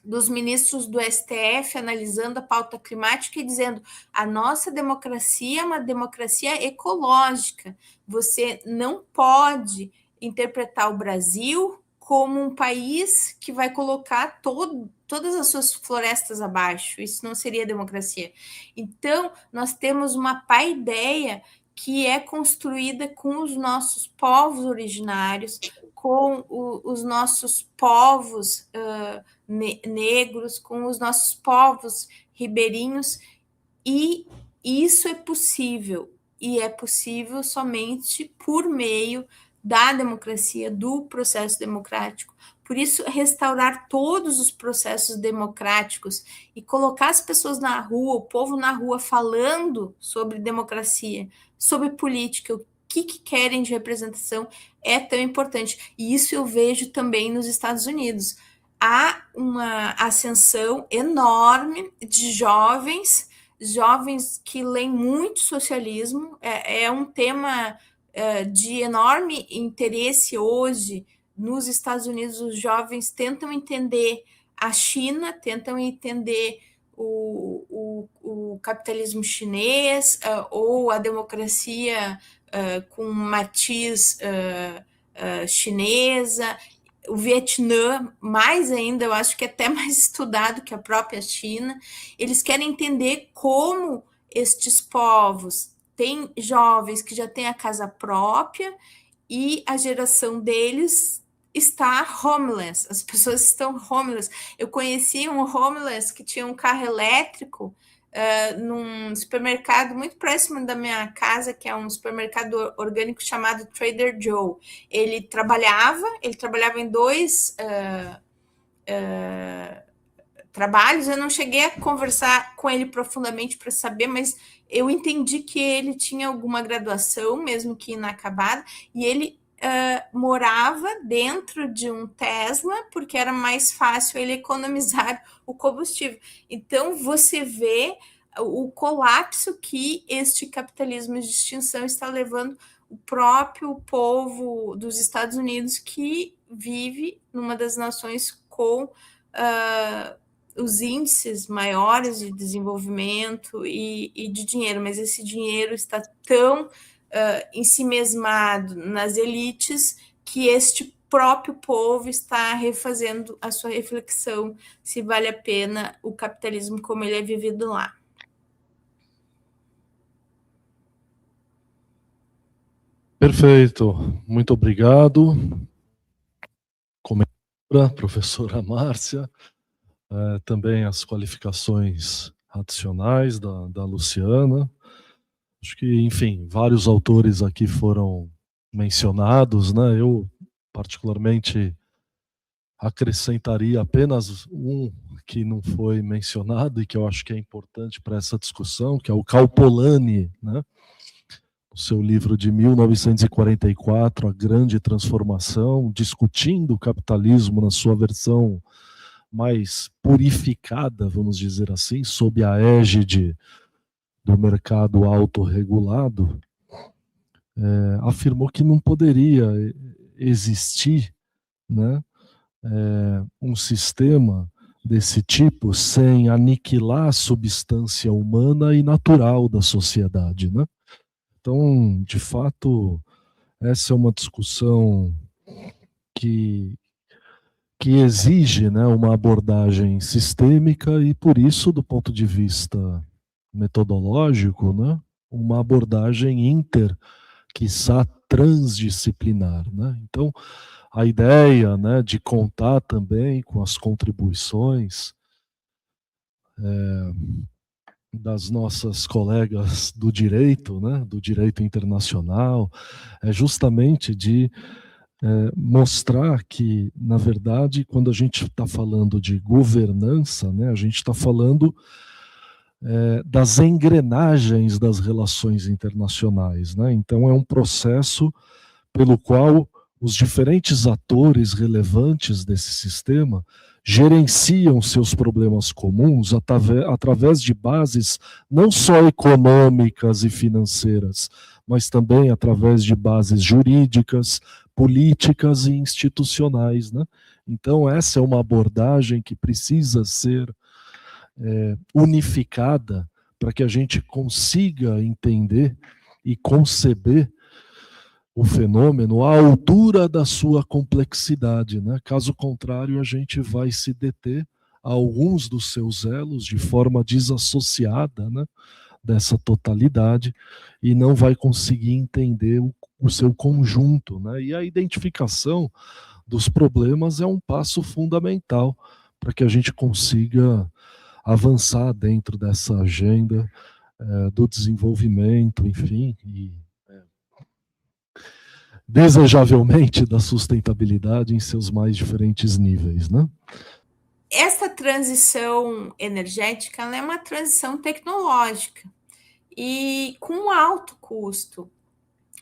dos ministros do STF analisando a pauta climática e dizendo: a nossa democracia é uma democracia ecológica. Você não pode interpretar o Brasil como um país que vai colocar todas as suas florestas abaixo. Isso não seria democracia. Então, nós temos uma paideia que é construída com os nossos povos originários, com os nossos povos negros, com os nossos povos ribeirinhos, e isso é possível, e é possível somente por meio da democracia, do processo democrático. Por isso, restaurar todos os processos democráticos e colocar as pessoas na rua, o povo na rua, falando sobre democracia, sobre política, o que querem de representação, é tão importante. E isso eu vejo também nos Estados Unidos. Há uma ascensão enorme de jovens que leem muito socialismo, é um tema de enorme interesse hoje. Nos Estados Unidos, os jovens tentam entender a China, tentam entender o capitalismo chinês, ou a democracia com matiz chinesa. O Vietnã, mais ainda, eu acho que é até mais estudado que a própria China. Eles querem entender como estes povos têm jovens que já têm a casa própria e a geração deles está homeless, as pessoas estão homeless. Eu conheci um homeless que tinha um carro elétrico num supermercado muito próximo da minha casa, que é um supermercado orgânico chamado Trader Joe. Ele trabalhava em 2 trabalhos. Eu não cheguei a conversar com ele profundamente para saber, mas eu entendi que ele tinha alguma graduação, mesmo que inacabada, e ele morava dentro de um Tesla, porque era mais fácil ele economizar o combustível. Então, você vê o colapso que este capitalismo de extinção está levando o próprio povo dos Estados Unidos, que vive numa das nações com os índices maiores de desenvolvimento e de dinheiro, mas esse dinheiro está tão ensimesmado nas elites que este próprio povo está refazendo a sua reflexão se vale a pena o capitalismo como ele é vivido lá. Perfeito, muito obrigado. Comentada, professora Márcia, também as qualificações adicionais da Luciana. Acho que, enfim, vários autores aqui foram mencionados, né? Eu, particularmente, acrescentaria apenas um que não foi mencionado e que eu acho que é importante para essa discussão, que é o Cal Polanyi, né? O seu livro de 1944, A Grande Transformação, discutindo o capitalismo na sua versão mais purificada, vamos dizer assim, sob a égide do mercado autorregulado, afirmou que não poderia existir, né, um sistema desse tipo sem aniquilar a substância humana e natural da sociedade, né? Então, de fato, essa é uma discussão que exige, né, uma abordagem sistêmica e, por isso, do ponto de vista metodológico, né, uma abordagem quiçá transdisciplinar, né? Então, a ideia, né, de contar também com as contribuições das nossas colegas do direito, né, do direito internacional, é justamente de mostrar que, na verdade, quando a gente está falando de governança, né, a gente está falando das engrenagens das relações internacionais, né? Então é um processo pelo qual os diferentes atores relevantes desse sistema gerenciam seus problemas comuns através de bases não só econômicas e financeiras, mas também através de bases jurídicas, políticas e institucionais, né? Então essa é uma abordagem que precisa ser unificada para que a gente consiga entender e conceber o fenômeno à altura da sua complexidade, né? Caso contrário, a gente vai se deter a alguns dos seus elos de forma desassociada, né, dessa totalidade e não vai conseguir entender o seu conjunto, né? E a identificação dos problemas é um passo fundamental para que a gente consiga avançar dentro dessa agenda do desenvolvimento, enfim, e desejavelmente da sustentabilidade em seus mais diferentes níveis, né? Essa transição energética, ela é uma transição tecnológica e com alto custo.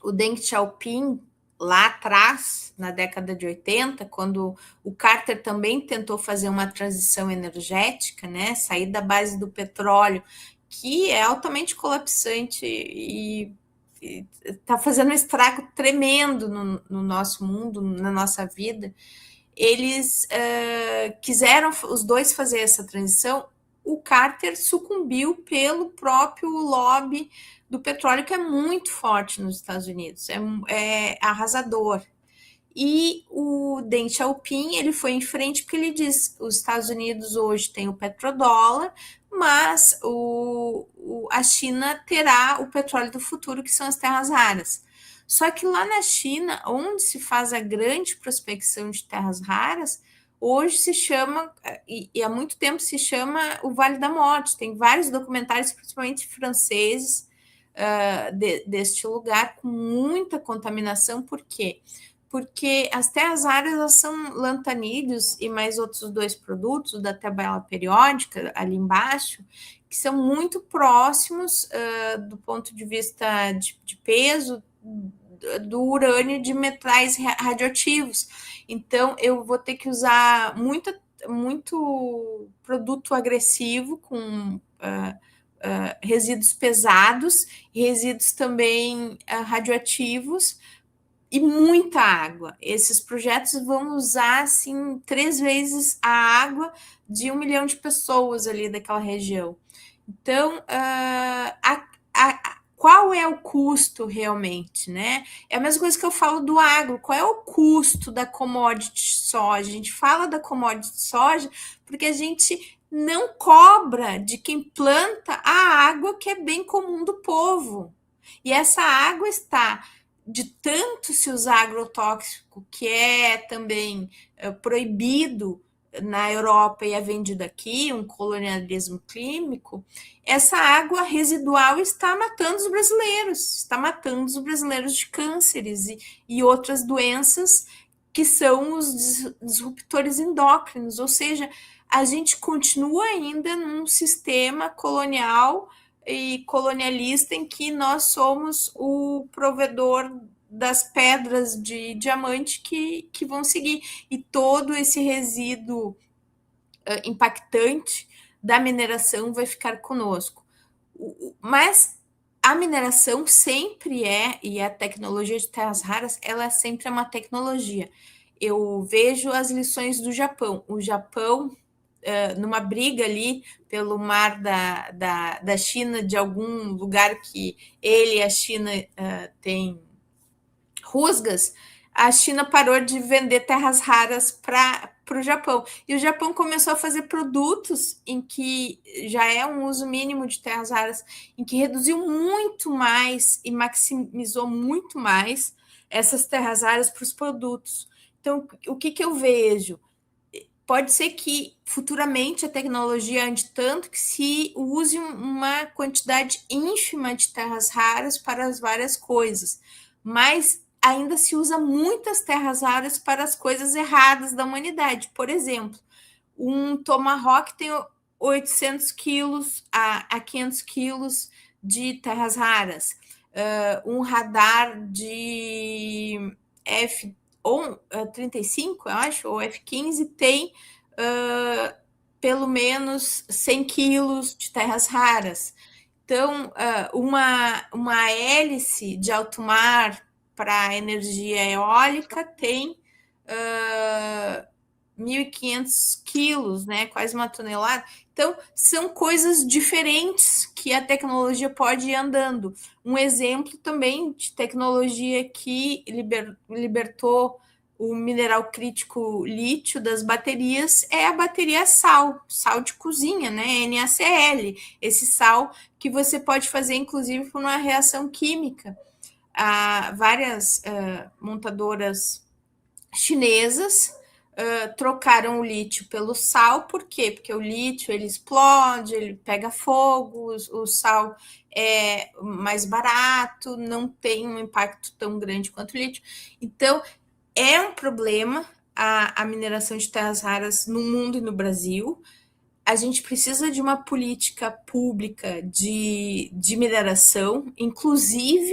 O Deng Xiaoping, lá atrás, na década de 80, quando o Carter também tentou fazer uma transição energética, né, sair da base do petróleo, que é altamente colapsante e está fazendo um estrago tremendo no nosso mundo, na nossa vida. Eles quiseram os dois fazer essa transição. O Carter sucumbiu pelo próprio lobby do petróleo, que é muito forte nos Estados Unidos, é arrasador. E o Deng Xiaoping, ele foi em frente porque ele diz: os Estados Unidos hoje tem o petrodólar, mas a China terá o petróleo do futuro, que são as terras raras. Só que lá na China, onde se faz a grande prospecção de terras raras, hoje se chama, e há muito tempo se chama, o Vale da Morte. Tem vários documentários, principalmente franceses, deste lugar, com muita contaminação. Por quê? Porque as terras raras, elas são lantanídeos e mais outros 2 produtos da tabela periódica, ali embaixo, que são muito próximos do ponto de vista de peso do urânio, de metais radioativos. Então, eu vou ter que usar muito produto agressivo com resíduos pesados, resíduos também radioativos, e muita água. Esses projetos vão usar, assim, 3 vezes a água de 1 milhão de pessoas ali daquela região. Então, qual é o custo realmente, né? É a mesma coisa que eu falo do agro. Qual é o custo da commodity soja? A gente fala da commodity soja porque a gente não cobra de quem planta a água, que é bem comum do povo. E essa água está, de tanto se usar agrotóxico, que é também proibido na Europa e é vendido aqui, um colonialismo químico, essa água residual está matando os brasileiros de cânceres e outras doenças que são os disruptores endócrinos, ou seja, a gente continua ainda num sistema colonial e colonialista em que nós somos o provedor das pedras de diamante que vão seguir, e todo esse resíduo impactante da mineração vai ficar conosco. Mas a mineração sempre e a tecnologia de terras raras, ela sempre é uma tecnologia. Eu vejo as lições do Japão. O Japão, numa briga ali pelo mar da China, de algum lugar que ele e a China têm rusgas, a China parou de vender terras raras para o Japão. E o Japão começou a fazer produtos em que já é um uso mínimo de terras raras, em que reduziu muito mais e maximizou muito mais essas terras raras para os produtos. Então, o que eu vejo? Pode ser que futuramente a tecnologia ande tanto que se use uma quantidade ínfima de terras raras para as várias coisas, mas ainda se usa muitas terras raras para as coisas erradas da humanidade. Por exemplo, um Tomahawk tem 800 quilos a 500 quilos de terras raras. Um radar de F-35, eu acho, ou F-15, tem pelo menos 100 quilos de terras raras. Então, uma hélice de alto mar para energia eólica tem 1.500 quilos, né? Quase uma tonelada. Então, são coisas diferentes que a tecnologia pode ir andando. Um exemplo também de tecnologia que libertou o mineral crítico lítio das baterias é a bateria sal de cozinha, né? NaCl. Esse sal que você pode fazer, inclusive, por uma reação química. Há várias montadoras chinesas trocaram o lítio pelo sal. Por quê? Porque o lítio ele explode, ele pega fogo, o sal é mais barato, não tem um impacto tão grande quanto o lítio. Então, é um problema a mineração de terras raras no mundo e no Brasil. A gente precisa de uma política pública de mineração, inclusive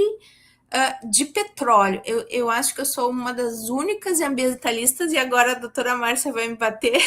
de petróleo. Eu acho que eu sou uma das únicas ambientalistas, e agora a doutora Márcia vai me bater,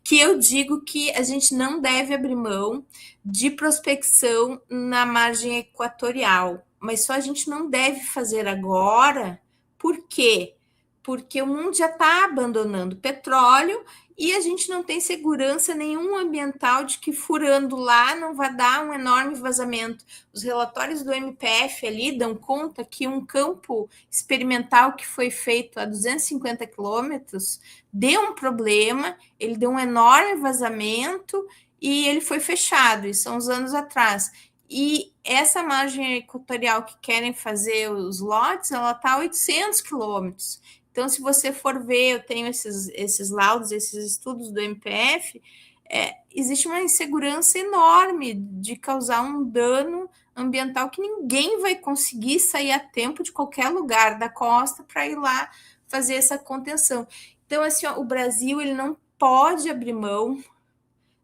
que eu digo que a gente não deve abrir mão de prospecção na margem equatorial, mas só a gente não deve fazer agora. Por quê? Porque o mundo já está abandonando o petróleo e a gente não tem segurança nenhuma ambiental de que furando lá não vai dar um enorme vazamento. Os relatórios do MPF ali dão conta que um campo experimental que foi feito a 250 quilômetros deu um problema, ele deu um enorme vazamento e ele foi fechado, isso são uns anos atrás. E essa margem equatorial que querem fazer os lotes, ela está a 800 quilômetros. Então, se você for ver, eu tenho esses laudos, esses estudos do MPF, existe uma insegurança enorme de causar um dano ambiental que ninguém vai conseguir sair a tempo de qualquer lugar da costa para ir lá fazer essa contenção. Então, assim, o Brasil ele não pode abrir mão,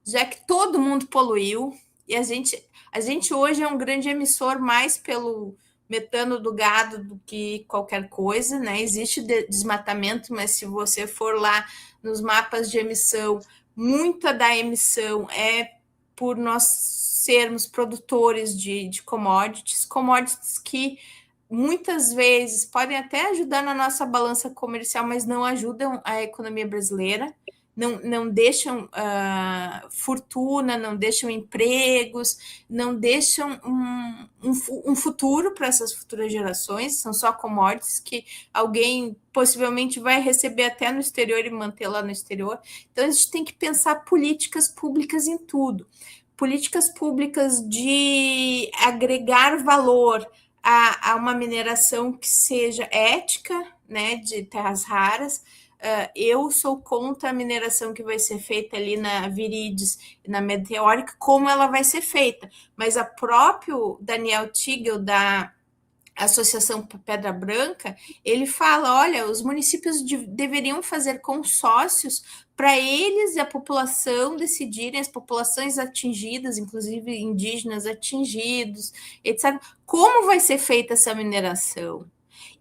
já que todo mundo poluiu, e a gente hoje é um grande emissor mais pelo metano do gado do que qualquer coisa, né? Existe desmatamento, mas se você for lá nos mapas de emissão, muita da emissão é por nós sermos produtores de commodities que muitas vezes podem até ajudar na nossa balança comercial, mas não ajudam a economia brasileira. Não deixam fortuna, não deixam empregos, não deixam um futuro para essas futuras gerações, são só commodities que alguém possivelmente vai receber até no exterior e manter lá no exterior. Então, a gente tem que pensar políticas públicas em tudo. Políticas públicas de agregar valor a uma mineração que seja ética, né, de terras raras. Eu sou contra a mineração que vai ser feita ali na Virides, na Meteórica, como ela vai ser feita. Mas a próprio Daniel Tigel, da Associação Pedra Branca, ele fala, olha, os municípios deveriam fazer consórcios para eles e a população decidirem, as populações atingidas, inclusive indígenas atingidos, etc., como vai ser feita essa mineração.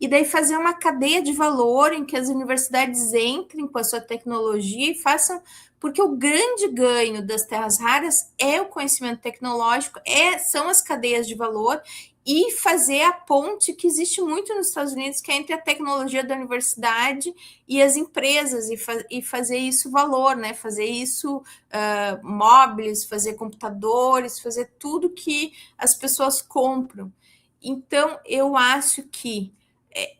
E daí fazer uma cadeia de valor em que as universidades entrem com a sua tecnologia e façam, porque o grande ganho das terras raras é o conhecimento tecnológico, são as cadeias de valor, e fazer a ponte que existe muito nos Estados Unidos, que é entre a tecnologia da universidade e as empresas, e fazer isso valor, né? Fazer isso móveis, fazer computadores, fazer tudo que as pessoas compram. Então, eu acho que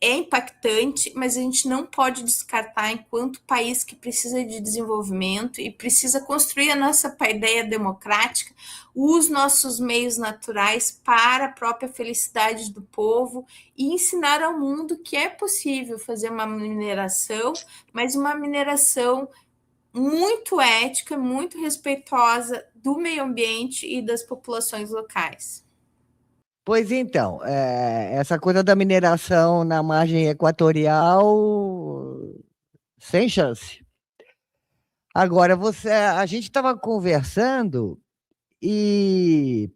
é impactante, mas a gente não pode descartar, enquanto país que precisa de desenvolvimento e precisa construir a nossa paideia democrática, os nossos meios naturais para a própria felicidade do povo, e ensinar ao mundo que é possível fazer uma mineração, mas uma mineração muito ética, muito respeitosa do meio ambiente e das populações locais. Pois então, essa coisa da mineração na margem equatorial, sem chance. Agora, a gente estava conversando e...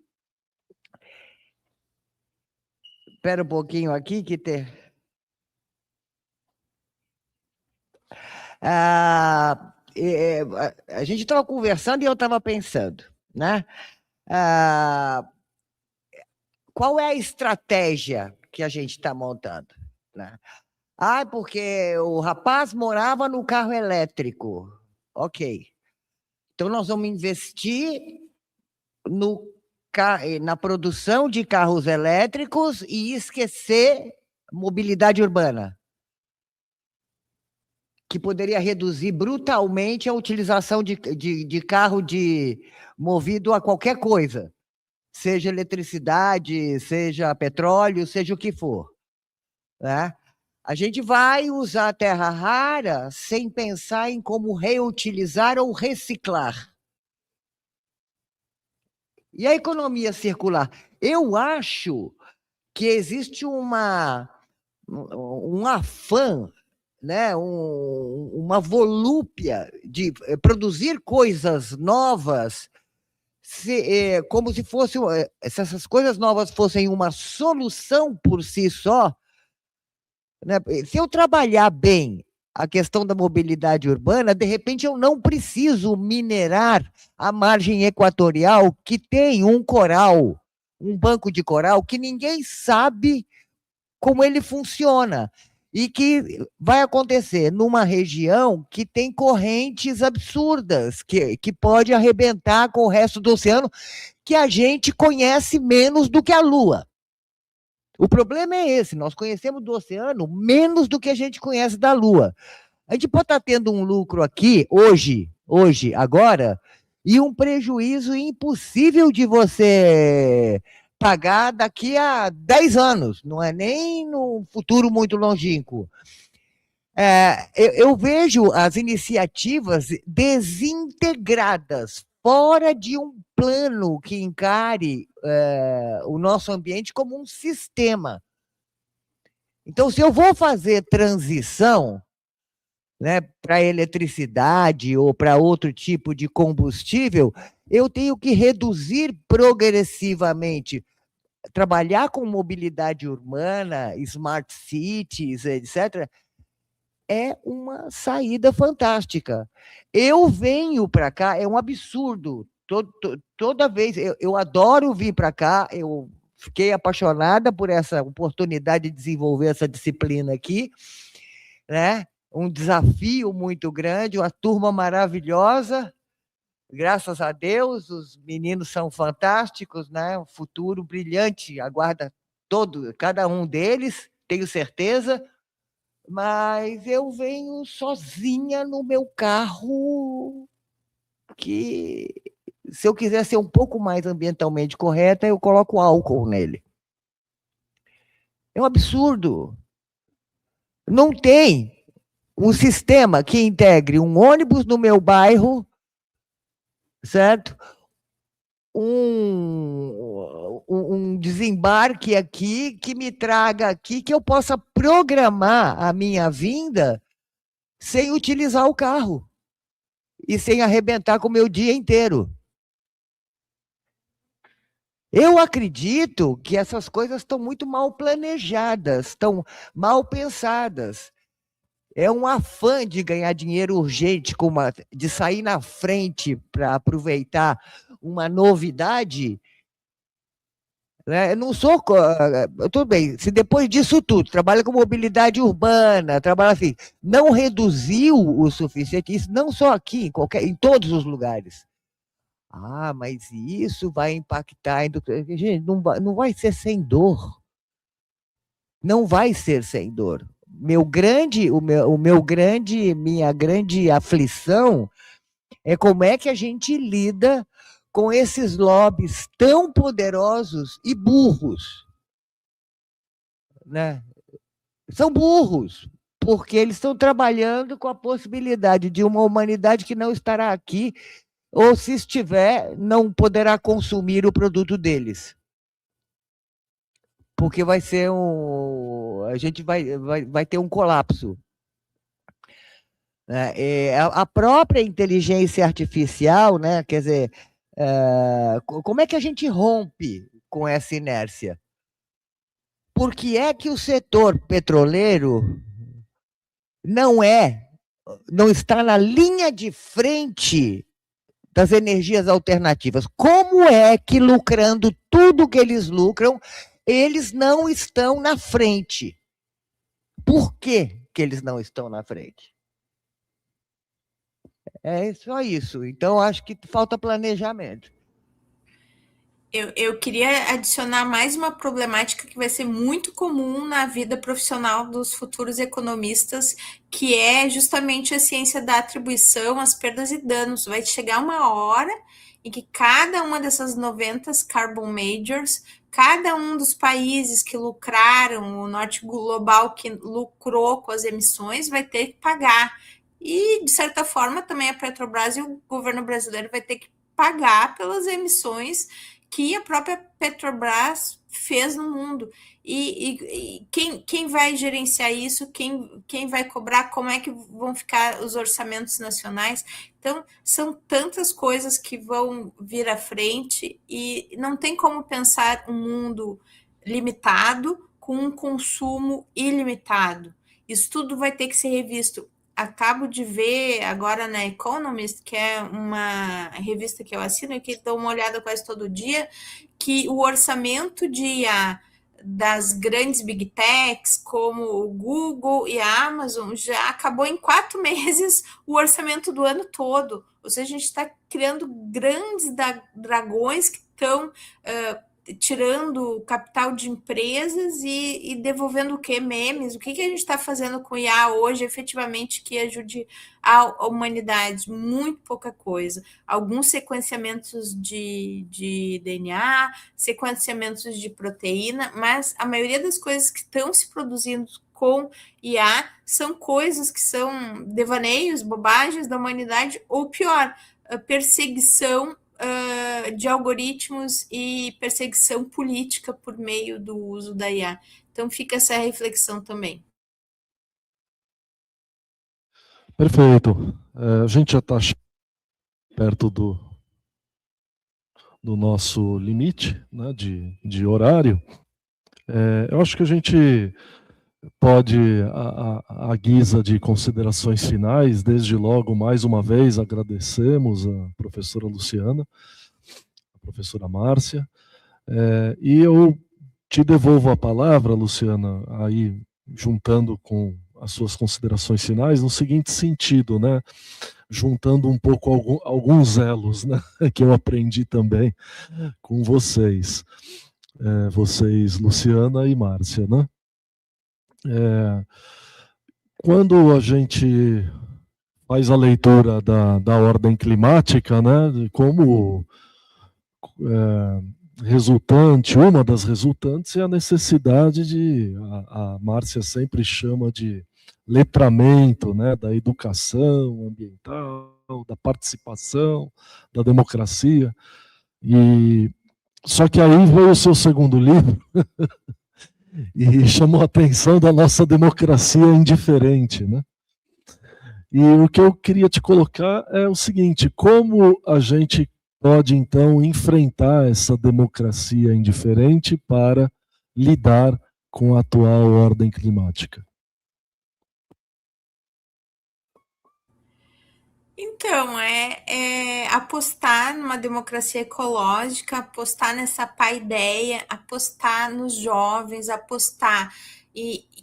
Espera um pouquinho aqui que tem... a gente estava conversando e eu estava pensando, né? Qual é a estratégia que a gente está montando, né? Porque o rapaz morava no carro elétrico. Ok. Então, nós vamos investir na produção de carros elétricos e esquecer mobilidade urbana, que poderia reduzir brutalmente a utilização de carro movido a qualquer coisa, seja eletricidade, seja petróleo, seja o que for, né? A gente vai usar a terra rara sem pensar em como reutilizar ou reciclar. E a economia circular? Eu acho que existe um afã, né, uma volúpia de produzir coisas novas, como se fosse, se essas coisas novas fossem uma solução por si só, né? Se eu trabalhar bem a questão da mobilidade urbana, de repente eu não preciso minerar a margem equatorial, que tem um coral, um banco de coral, que ninguém sabe como ele funciona, e que vai acontecer numa região que tem correntes absurdas, que pode arrebentar com o resto do oceano, que a gente conhece menos do que a Lua. O problema é esse, nós conhecemos do oceano menos do que a gente conhece da Lua. A gente pode estar tendo um lucro aqui, hoje, agora, e um prejuízo impossível de você pagar daqui a 10 anos, não é nem no futuro muito longínquo. Eu vejo as iniciativas desintegradas, fora de um plano que encare o nosso ambiente como um sistema. Então, se eu vou fazer transição, né, para eletricidade ou para outro tipo de combustível, eu tenho que reduzir progressivamente, trabalhar com mobilidade urbana, smart cities, etc., é uma saída fantástica. Eu venho para cá, é um absurdo. Toda vez, eu adoro vir para cá, eu fiquei apaixonada por essa oportunidade de desenvolver essa disciplina aqui, né? Um desafio muito grande, uma turma maravilhosa, graças a Deus, os meninos são fantásticos, né? Um futuro brilhante aguarda cada um deles, tenho certeza, mas eu venho sozinha no meu carro, que se eu quiser ser um pouco mais ambientalmente correta, eu coloco álcool nele. É um absurdo. Não tem um sistema que integre um ônibus no meu bairro, certo? Um desembarque aqui, que me traga aqui, que eu possa programar a minha vinda sem utilizar o carro e sem arrebentar com o meu dia inteiro. Eu acredito que essas coisas estão muito mal planejadas, estão mal pensadas. É um afã de ganhar dinheiro urgente, de sair na frente para aproveitar uma novidade. Né? Eu não sou. Tudo bem, se depois disso tudo, trabalha com mobilidade urbana, trabalha assim, não reduziu o suficiente, isso não só aqui, em todos os lugares. Ah, mas isso vai impactar. Gente, não vai ser sem dor. Não vai ser sem dor. Minha grande aflição é como é que a gente lida com esses lobbies tão poderosos e burros. Né? São burros, porque eles estão trabalhando com a possibilidade de uma humanidade que não estará aqui, ou se estiver, não poderá consumir o produto deles. Porque vai ser a gente vai ter um colapso. A própria inteligência artificial, né? Quer dizer, como é que a gente rompe com essa inércia? Por que é que o setor petroleiro não está na linha de frente das energias alternativas? Como é que, lucrando tudo que eles lucram, eles não estão na frente? Por que eles não estão na frente? É só isso. Então, acho que falta planejamento. Eu queria adicionar mais uma problemática que vai ser muito comum na vida profissional dos futuros economistas, que é justamente a ciência da atribuição, as perdas e danos. Vai chegar uma hora em que cada uma dessas 90 carbon majors cada um dos países que lucraram, o norte global que lucrou com as emissões, vai ter que pagar. E, de certa forma, também a Petrobras e o governo brasileiro vai ter que pagar pelas emissões que a própria Petrobras fez no mundo. E quem vai gerenciar isso? Quem vai cobrar? Como é que vão ficar os orçamentos nacionais? Então, são tantas coisas que vão vir à frente e não tem como pensar um mundo limitado com um consumo ilimitado. Isso tudo vai ter que ser revisto. Acabo de ver agora na Economist, que é uma revista que eu assino e que dou uma olhada quase todo dia, que o orçamento de IA das grandes big techs, como o Google e a Amazon, já acabou em 4 meses o orçamento do ano todo. Ou seja, a gente está criando grandes dragões que estão tirando capital de empresas e devolvendo o quê? Memes. O que a gente está fazendo com IA hoje, efetivamente, que ajude a humanidade? Muito pouca coisa. Alguns sequenciamentos de DNA, sequenciamentos de proteína, mas a maioria das coisas que estão se produzindo com IA são coisas que são devaneios, bobagens da humanidade, ou pior, perseguição de algoritmos e perseguição política por meio do uso da IA. Então fica essa reflexão também. Perfeito. A gente já está perto do nosso limite, né, de horário. Eu acho que a gente pode, à guisa de considerações finais, desde logo, mais uma vez, agradecemos a professora Luciana, a professora Márcia, e eu te devolvo a palavra, Luciana, aí juntando com as suas considerações finais, no seguinte sentido, né, juntando um pouco alguns elos, né, que eu aprendi também com vocês, Luciana e Márcia, né? Quando a gente faz a leitura da ordem climática, né, como resultante, uma das resultantes é a necessidade a Márcia sempre chama de letramento, né, da educação ambiental, da participação, da democracia. Só que aí veio o seu segundo livro e chamou a atenção da nossa democracia indiferente, né? E o que eu queria te colocar é o seguinte: como a gente pode, então, enfrentar essa democracia indiferente para lidar com a atual ordem climática? Então, apostar numa democracia ecológica, apostar nessa paideia, apostar nos jovens, apostar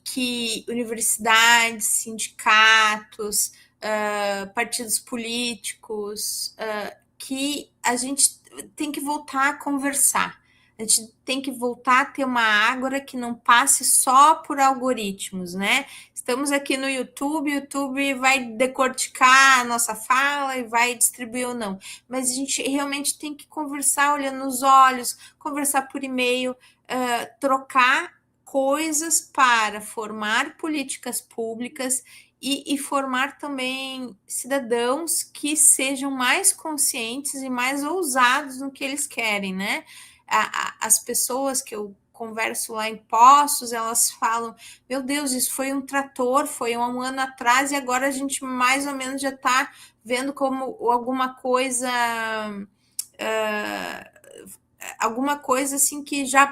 que universidades, sindicatos, partidos políticos, que a gente tem que voltar a conversar. A gente tem que voltar a ter uma ágora que não passe só por algoritmos, né? Estamos aqui no YouTube, o YouTube vai decorticar a nossa fala e vai distribuir ou não. Mas a gente realmente tem que conversar olhando nos olhos, conversar por e-mail, trocar coisas para formar políticas públicas e formar também cidadãos que sejam mais conscientes e mais ousados no que eles querem, né? As pessoas que eu converso lá em Poços, elas falam, meu Deus, isso foi um trator, foi um ano atrás, e agora a gente mais ou menos já está vendo como alguma coisa assim que já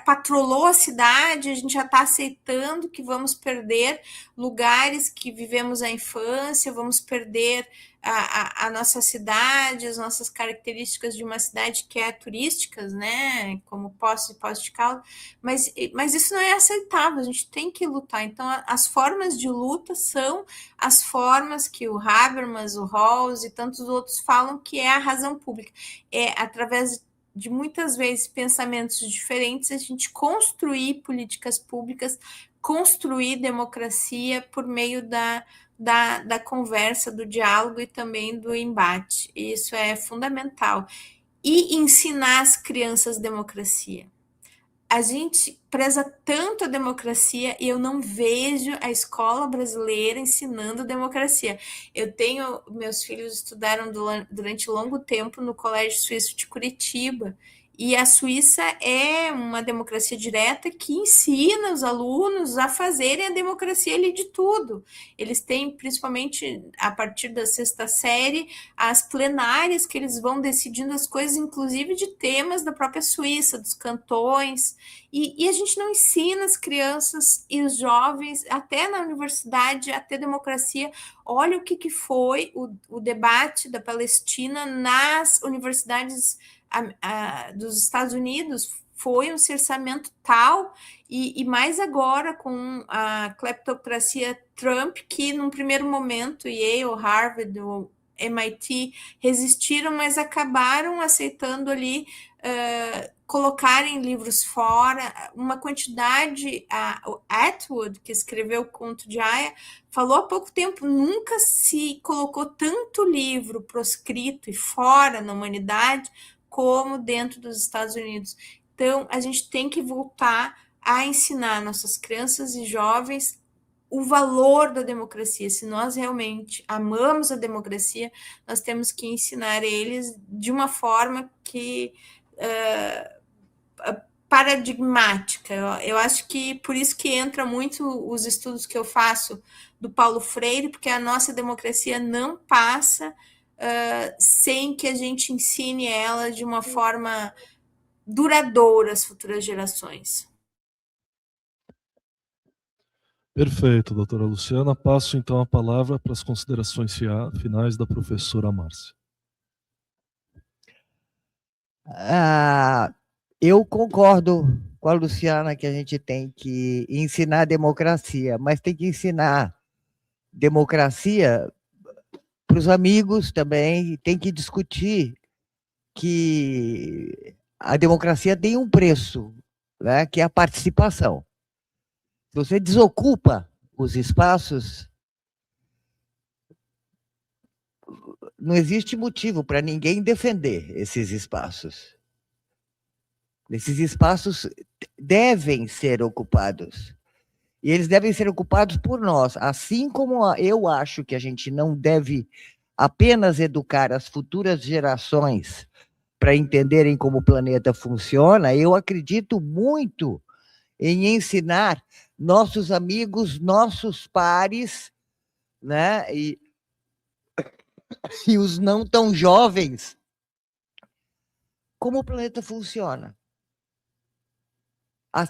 patrolou a cidade, a gente já está aceitando que vamos perder lugares que vivemos a infância, vamos perder a nossa cidade, as nossas características de uma cidade que é turística, né, como Poços e Poços de Caldas, mas isso não é aceitável, a gente tem que lutar. Então, as formas de luta são as formas que o Habermas, o Rawls e tantos outros falam que é a razão pública, é através de muitas vezes pensamentos diferentes, a gente construir políticas públicas, construir democracia por meio da conversa, do diálogo e também do embate. Isso é fundamental. E ensinar as crianças democracia. a gente preza tanto a democracia e eu não vejo a escola brasileira ensinando democracia. Meus filhos estudaram durante longo tempo no Colégio Suíço de Curitiba, e a Suíça é uma democracia direta que ensina os alunos a fazerem a democracia ali de tudo. Eles têm, principalmente a partir da 6ª série, as plenárias que eles vão decidindo as coisas, inclusive de temas da própria Suíça, dos cantões, e a gente não ensina as crianças e os jovens, até na universidade, a ter democracia. Olha o que foi o debate da Palestina nas universidades dos Estados Unidos, foi um cerceamento tal, e mais agora com a cleptocracia Trump, que num primeiro momento Yale, Harvard, o MIT resistiram, mas acabaram aceitando ali colocarem livros fora. Uma quantidade, o Atwood, que escreveu o Conto de Aia, falou há pouco tempo, nunca se colocou tanto livro proscrito e fora na humanidade como dentro dos Estados Unidos. Então, a gente tem que voltar a ensinar nossas crianças e jovens o valor da democracia. Se nós realmente amamos a democracia, nós temos que ensinar eles de uma forma que paradigmática. Eu acho que por isso que entra muito os estudos que eu faço do Paulo Freire, porque a nossa democracia não passa sem que a gente ensine ela de uma forma duradoura às futuras gerações. Perfeito, doutora Luciana. Passo então a palavra para as considerações finais da professora Márcia. Eu concordo com a Luciana que a gente tem que ensinar democracia, mas tem que ensinar democracia para os amigos também, tem que discutir que a democracia tem um preço, né, que é a participação. Se você desocupa os espaços, não existe motivo para ninguém defender esses espaços. Esses espaços devem ser ocupados. E eles devem ser ocupados por nós. Assim como eu acho que a gente não deve apenas educar as futuras gerações para entenderem como o planeta funciona, eu acredito muito em ensinar nossos amigos, nossos pares, né, e os não tão jovens, como o planeta funciona.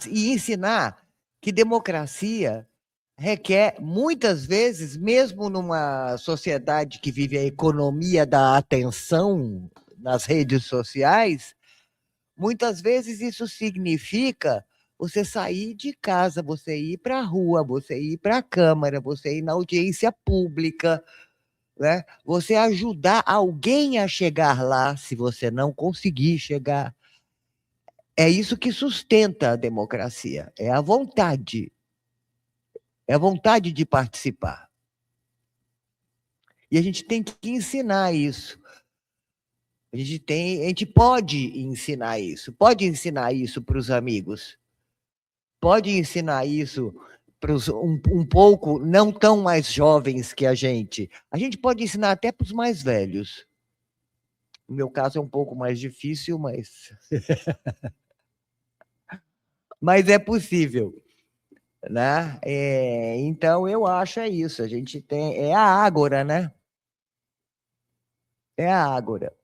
E ensinar que democracia requer, muitas vezes, mesmo numa sociedade que vive a economia da atenção nas redes sociais, muitas vezes isso significa você sair de casa, você ir para a rua, você ir para a Câmara, você ir na audiência pública, né? Você ajudar alguém a chegar lá, se você não conseguir chegar. É isso que sustenta a democracia, é a vontade de participar. E a gente tem que ensinar isso. A gente pode ensinar isso para os amigos, pode ensinar isso para os um pouco não tão mais jovens que a gente pode ensinar até para os mais velhos. No meu caso é um pouco mais difícil, mas mas é possível, né? Então eu acho isso. A gente tem a ágora, né? É a ágora.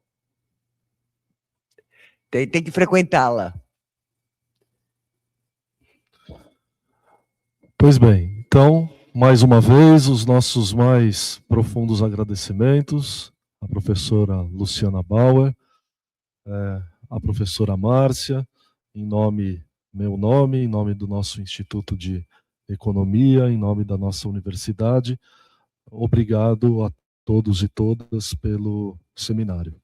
Tem que frequentá-la. Pois bem, então, mais uma vez, os nossos mais profundos agradecimentos à professora Luciana Bauer, à professora Márcia, em meu nome, em nome do nosso Instituto de Economia, em nome da nossa universidade. Obrigado a todos e todas pelo seminário.